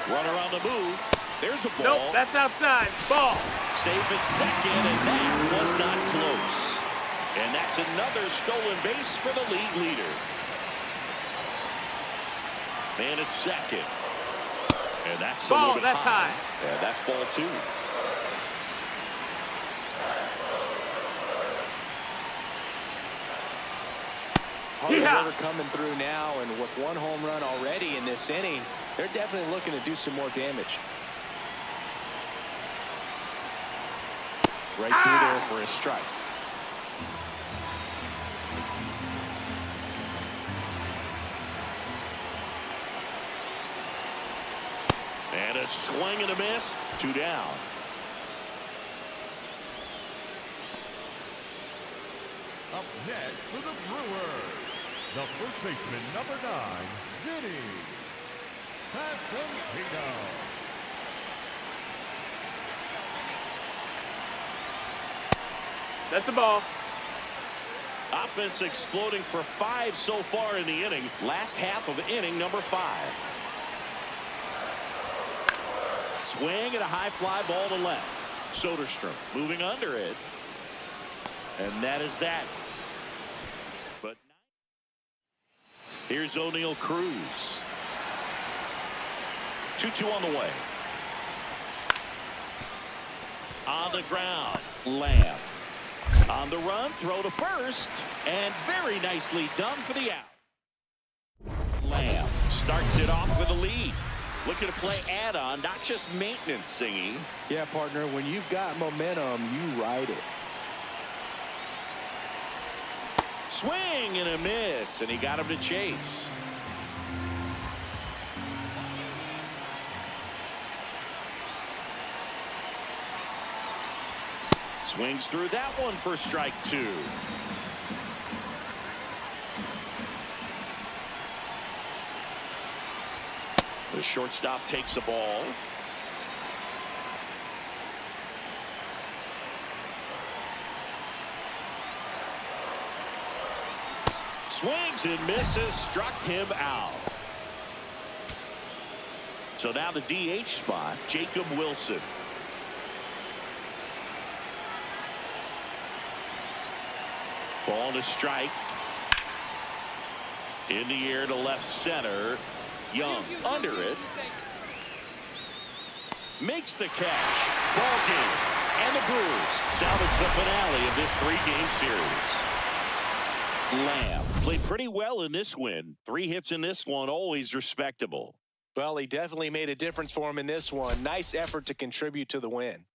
Runner on the move. There's a ball. Nope, that's outside. Ball. Safe at second, and that was not close. And that's another stolen base for the league leader. Man at second. And that's a Ball, little bit that's high. Yeah, that's ball two. Hard Yeah. order coming through now, and with one home run already in this inning, they're definitely looking to do some more damage. Right through there for a strike. And a swing and a miss. Two down. Up next for the Brewers, the first baseman, number 9, Vinny Pasquantino. That's the ball. Offense exploding for 5 so far in the inning. Last half of inning number 5. Swing and a high fly ball to left. Soderstrom moving under it. And that is that. But here's O'Neal Cruz. 2-2 on the way. On the ground, Lamb. On the run, throw to first, and very nicely done for the out. Lamb starts it off with a lead. Looking to play add-on, not just maintenance, Singy. Yeah, partner, when you've got momentum, you ride it. Swing and a miss, and he got him to chase. Swings through that one for strike 2. The shortstop takes the ball. Swings and misses, struck him out. So now the DH spot, Jacob Wilson. Ball to strike. In the air to left center. Young under it. Makes the catch. Ball game. And the Brewers salvage the finale of this 3-game series. Lamb played pretty well in this win. 3 hits in this one, always respectable. Well, he definitely made a difference for him in this one. Nice effort to contribute to the win.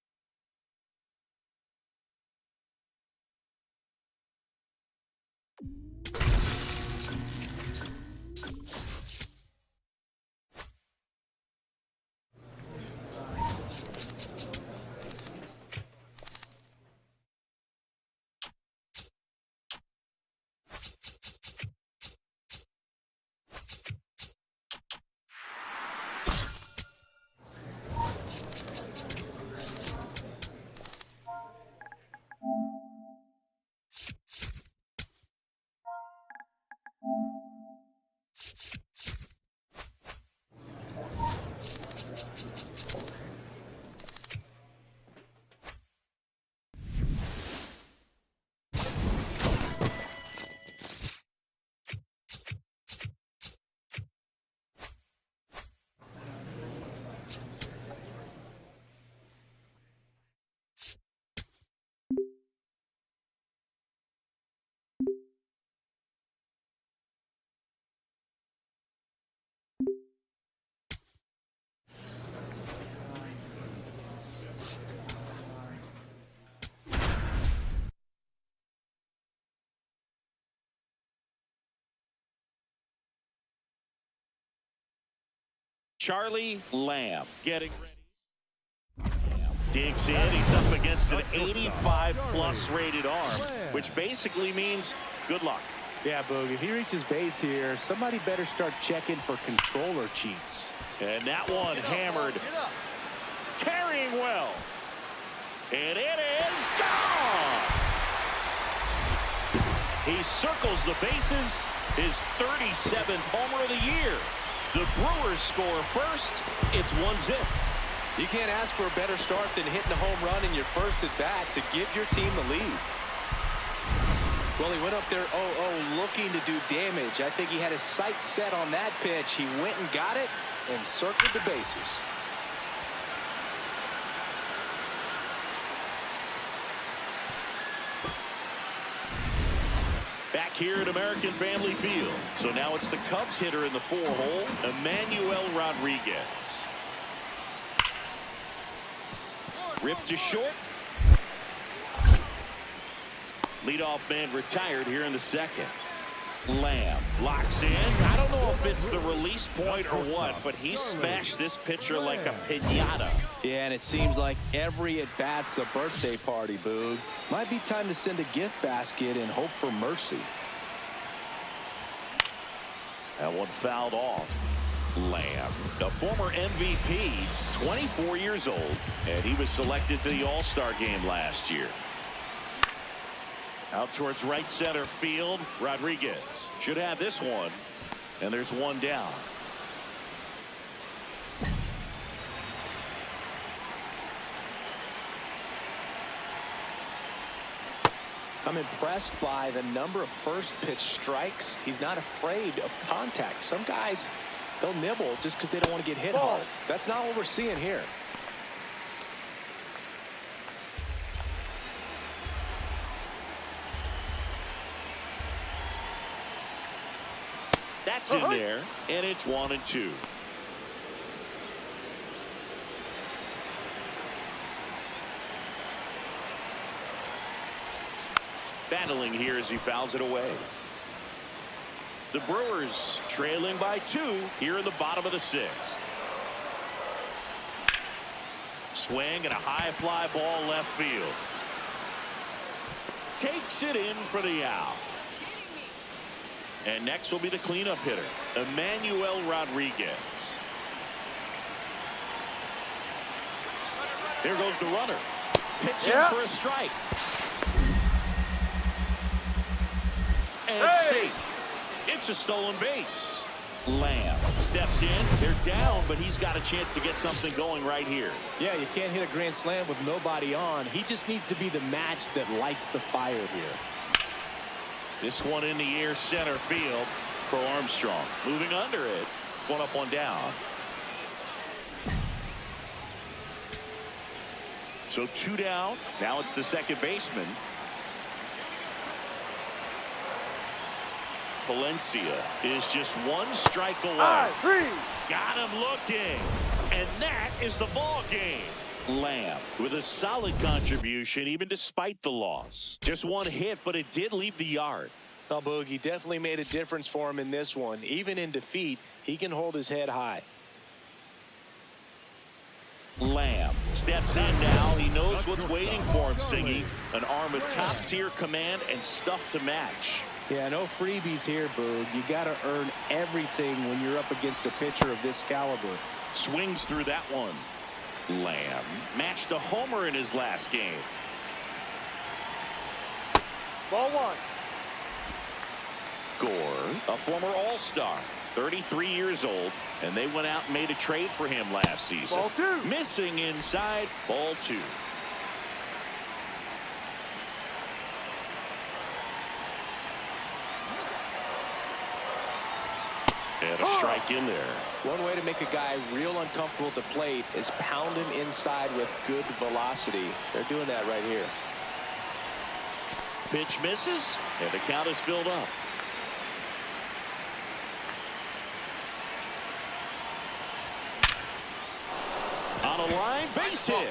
Charlie Lamb getting ready. Digs in. He's up against an 85-plus rated arm, which basically means good luck. Yeah, Boog, if he reaches base here, somebody better start checking for controller cheats. And that one hammered. Carrying well. And it is gone. He circles the bases. His 37th homer of the year. The Brewers score first. It's 1-0. You can't ask for a better start than hitting a home run in your first at bat to give your team the lead. Well, he went up there 0-0 looking to do damage. I think he had his sights set on that pitch. He went and got it and circled the bases. Back here at American Family Field. So now it's the Cubs hitter in the 4-hole, Emmanuel Rodriguez. Ripped to short. Leadoff man retired here in the second. Lamb locks in. I don't know if it's the release point or what, but he smashed this pitcher like a piñata. Yeah, and it seems like every at-bat's a birthday party, Boog. Might be time to send a gift basket and hope for mercy. That one fouled off. Lamb, a former MVP, 24 years old, and he was selected to the All-Star game last year. Out towards right center field. Rodriguez should have this one. And there's one down. I'm impressed by the number of first pitch strikes. He's not afraid of contact. Some guys, they'll nibble just because they don't want to get hit hard. That's not what we're seeing here. That's in there, and it's 1-2. Battling here as he fouls it away. The Brewers trailing by 2 here in the bottom of the 6th. Swing and a high fly ball left field. Takes it in for the out. And next will be the cleanup hitter, Emmanuel Rodriguez. Here goes the runner. Pitching for a strike. And it's safe. It's a stolen base. Lamb steps in. They're down, but he's got a chance to get something going right here. Yeah, you can't hit a grand slam with nobody on. He just needs to be the match that lights the fire here. This one in the air, center field for Armstrong. Moving under it. One up, one down. So 2 down. Now it's the second baseman. Valencia is just 1 strike away. Got him looking. And that is the ball game. Lamb with a solid contribution even despite the loss. Just 1 hit, but it did leave the yard. Oh, Boogie definitely made a difference for him in this one. Even in defeat, he can hold his head high. Lamb steps in now. He knows what's waiting for him, Siggy. An arm of top-tier command and stuff to match. Yeah, no freebies here, Boog. You got to earn everything when you're up against a pitcher of this caliber. Swings through that one. Lamb matched a homer in his last game. Ball 1. Gore, a former All-Star, 33 years old, and they went out and made a trade for him last season. Ball 2. Missing inside, ball 2. And a strike in there. One way to make a guy real uncomfortable at the plate is pound him inside with good velocity. They're doing that right here. Pitch misses, and the count is filled up. On a line, base hit.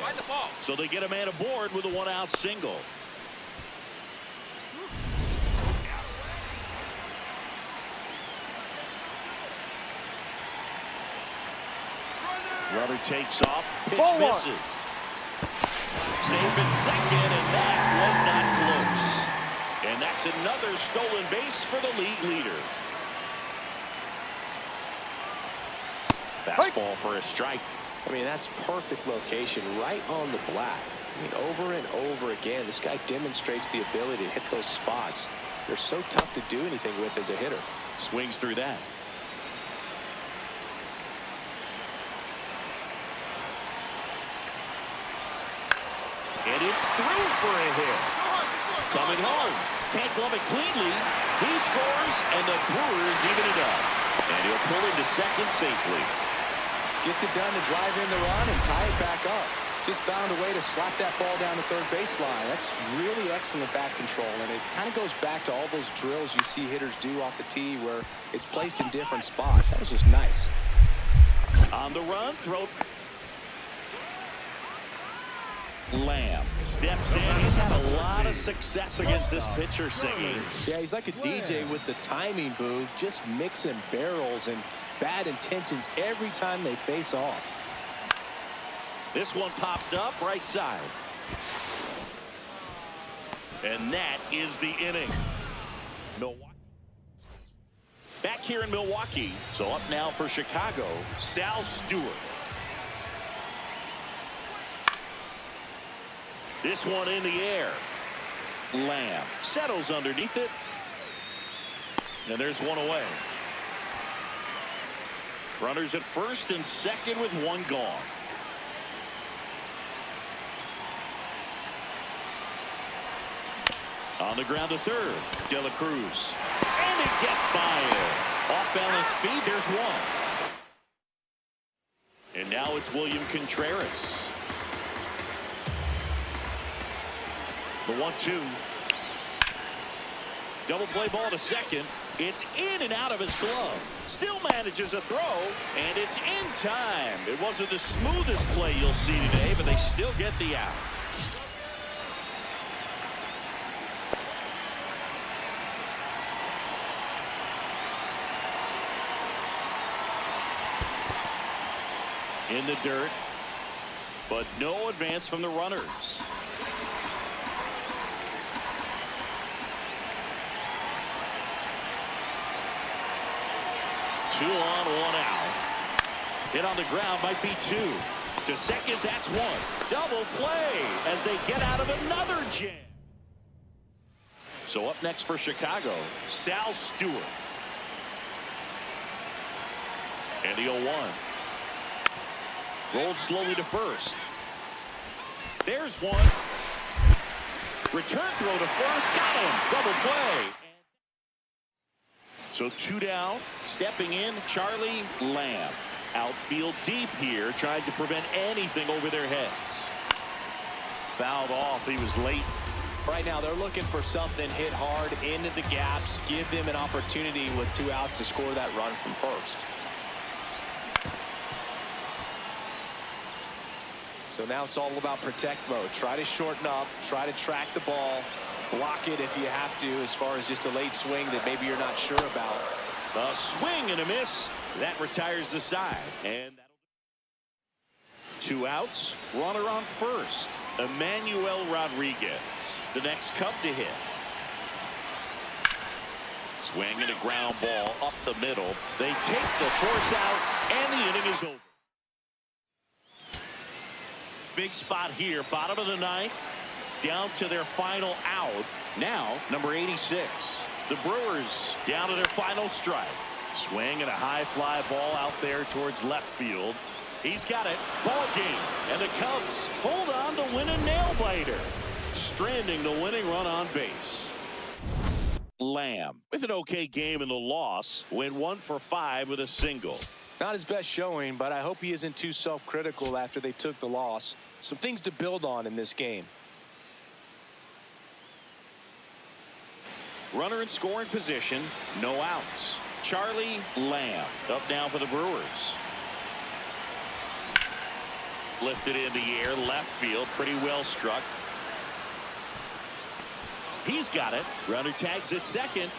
So they get a man aboard with a 1-out single. Runner takes off. Pitch Ball one. misses. Safe at second, and that was not close. And that's another stolen base for the league leader. Fastball for a strike. I mean, that's perfect location right on the black. I mean, over and over again, this guy demonstrates the ability to hit those spots. They're so tough to do anything with as a hitter. Swings through that. And it's through for a hit. Coming home. Can't glove it cleanly. He scores, and the Brewers even it up. And he'll pull into second safely. Gets it done to drive in the run and tie it back up. Just found a way to slap that ball down the third baseline. That's really excellent bat control, and it kind of goes back to all those drills you see hitters do off the tee where it's placed in different spots. That was just nice. On the run, throw. Lamb steps in. He's had a lot of success against this pitcher singing. Yeah, he's like a DJ with the timing booth, just mixing barrels and bad intentions every time they face off. This one popped up right side. And that is the inning. Milwaukee. Back here in Milwaukee. So up now for Chicago, Sal Stewart. This one in the air. Lamb settles underneath it. And there's one away. Runners at first and second with one gone. On the ground to third. De La Cruz. And it gets by him. Off balance feed. There's one. And now it's William Contreras. The 1-2. Double play ball to second. It's in and out of his glove. Still manages a throw, and it's in time. It wasn't the smoothest play you'll see today, but they still get the out. In the dirt, but no advance from the runners. Two on, one out. Hit on the ground might be two. To second, that's one. Double play as they get out of another jam. So up next for Chicago, Sal Stewart. And the 0-1. Rolled slowly to first. There's one. Return throw to first. Got him. Double play. So two down. Stepping in, Charlie Lamb. Outfield deep here, trying to prevent anything over their heads. Fouled off. He was late. Right now, they're looking for something hit hard into the gaps, give them an opportunity with 2 outs to score that run from first. So now it's all about protect mode. Try to shorten up, try to track the ball, block it if you have to, as far as just a late swing that maybe you're not sure about. A swing and a miss. That retires the side. And 2 outs. Runner on first. Emmanuel Rodriguez. The next Cub to hit. Swing and a ground ball up the middle. They take the force out, and the inning is over. Big spot here, bottom of the ninth, down to their final out. Now, number 86. The Brewers down to their final strike. Swing and a high fly ball out there towards left field. He's got it. Ball game. And the Cubs hold on to win a nail-biter, stranding the winning run on base. Lamb with an okay game in the loss. Went 1 for 5 with a single. Not his best showing, but I hope he isn't too self-critical after they took the loss. Some things to build on in this game. Runner in scoring position. No outs. Charlie Lamb up now for the Brewers. Lifted in the air, left field, pretty well struck. He's got it. Runner tags at second.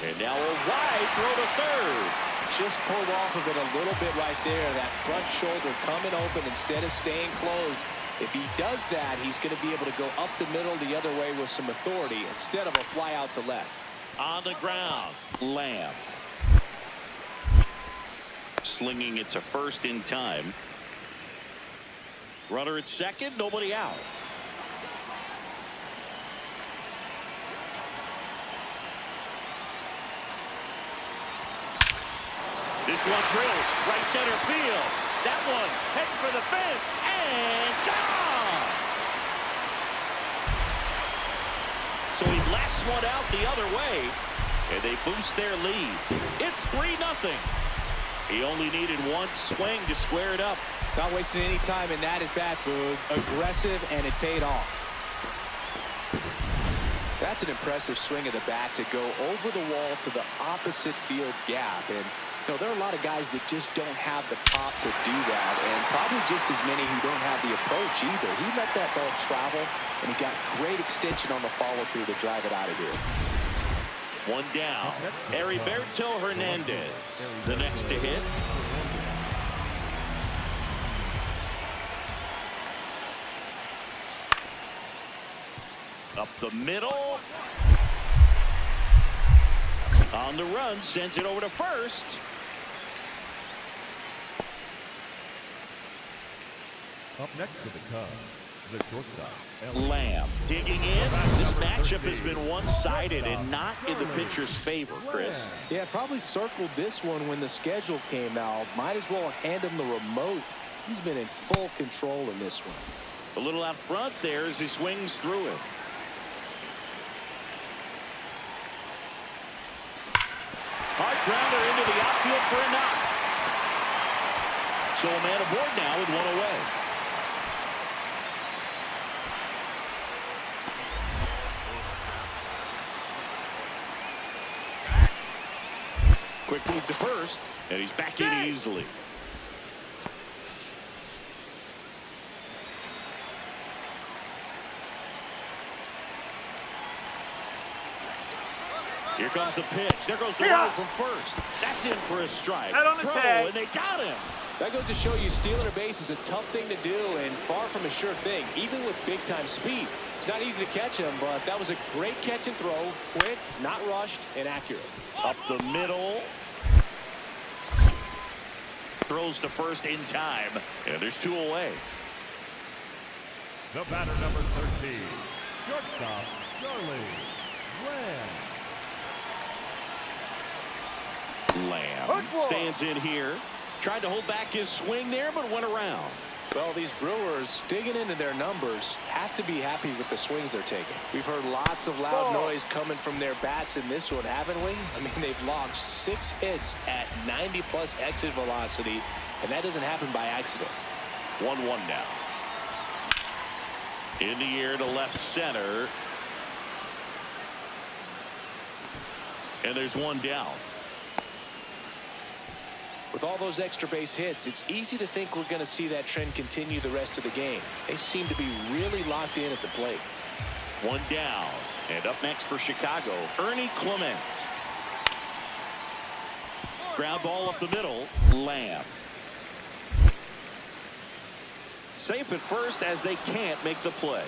And now a wide throw to third. just pulled off of it a little bit right there. That front shoulder coming open instead of staying closed. If he does that, he's going to be able to go up the middle the other way with some authority instead of a fly out to left. On the ground, Lamb. Slinging it to first in time. Runner at second, nobody out. This one drilled right center field. That one heading for the fence and gone. So he blasts one out the other way, and they boost their lead. It's 3-0. He only needed one swing to square it up. Not wasting any time in that at bat, Boog. Aggressive, and it paid off. That's an impressive swing of the bat to go over the wall to the opposite field gap. And there are a lot of guys that just don't have the pop to do that, and probably just as many who don't have the approach either. He let that ball travel, and he got great extension on the follow-through to drive it out of here. One down. Heriberto Hernandez, the next to hit. Up the middle. On the run, sends it over to first. Up next to the Cubs, the shortstop, Lamb digging in. This matchup has been one-sided and not in the pitcher's favor, Chris. Yeah, probably circled this one when the schedule came out. Might as well hand him the remote. He's been in full control in this one. A little out front there as he swings through it. Hard grounder into the outfield for a knock. So a man aboard now with one away. Quick move to first, and he's back in easily. Here comes the pitch. There goes the runner from first. That's in for a strike. Out on the tag. And they got him. That goes to show you stealing a base is a tough thing to do and far from a sure thing, even with big-time speed. It's not easy to catch him, but that was a great catch and throw. Quick, not rushed, and accurate. Up the middle. Throws to first in time. And there's two away. the batter number 13, shortstop, Charlie Lamb stands in here. Tried to hold back his swing there, but went around. Well, these Brewers, digging into their numbers, have to be happy with the swings they're taking. We've heard lots of loud noise coming from their bats in this one, haven't we? I mean, they've logged 6 hits at 90-plus exit velocity, and that doesn't happen by accident. 1-1 now. In the air to left center. And there's one down. With all those extra base hits, it's easy to think we're going to see that trend continue the rest of the game. They seem to be really locked in at the plate. One down. And up next for Chicago, Ernie Clement. Ground ball up the middle. Lamb. Safe at first as they can't make the play.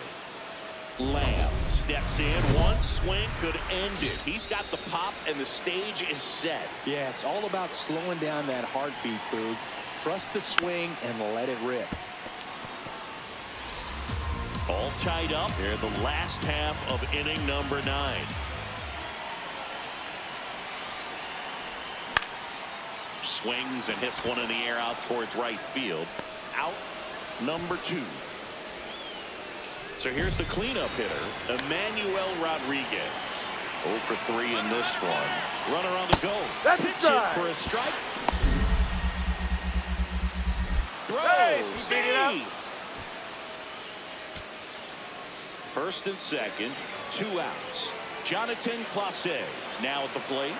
Lamb steps in. One swing could end it. He's got the pop and the stage is set. Yeah, it's all about slowing down that heartbeat, Boog. Trust the swing and let it rip. All tied up here, the last half of inning number 9. Swings and hits one in the air out towards right field. Out number 2. So here's the cleanup hitter, Emmanuel Rodriguez. 0 for 3 in this one. Runner on the go. That's Pitch it in for a strike. Throw. Hey, you beat it up. Save. First and second, 2 outs. Jonathan Clase now at the plate.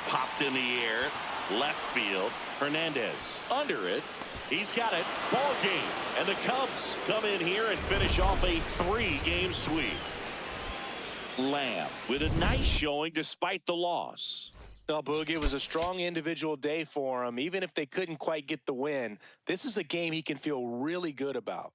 Popped in the air, left field. Hernandez under it. He's got it. Ball game. And the Cubs come in here and finish off a 3-game sweep. Lamb with a nice showing despite the loss. No, Boog, it was a strong individual day for him. Even if they couldn't quite get the win, this is a game he can feel really good about.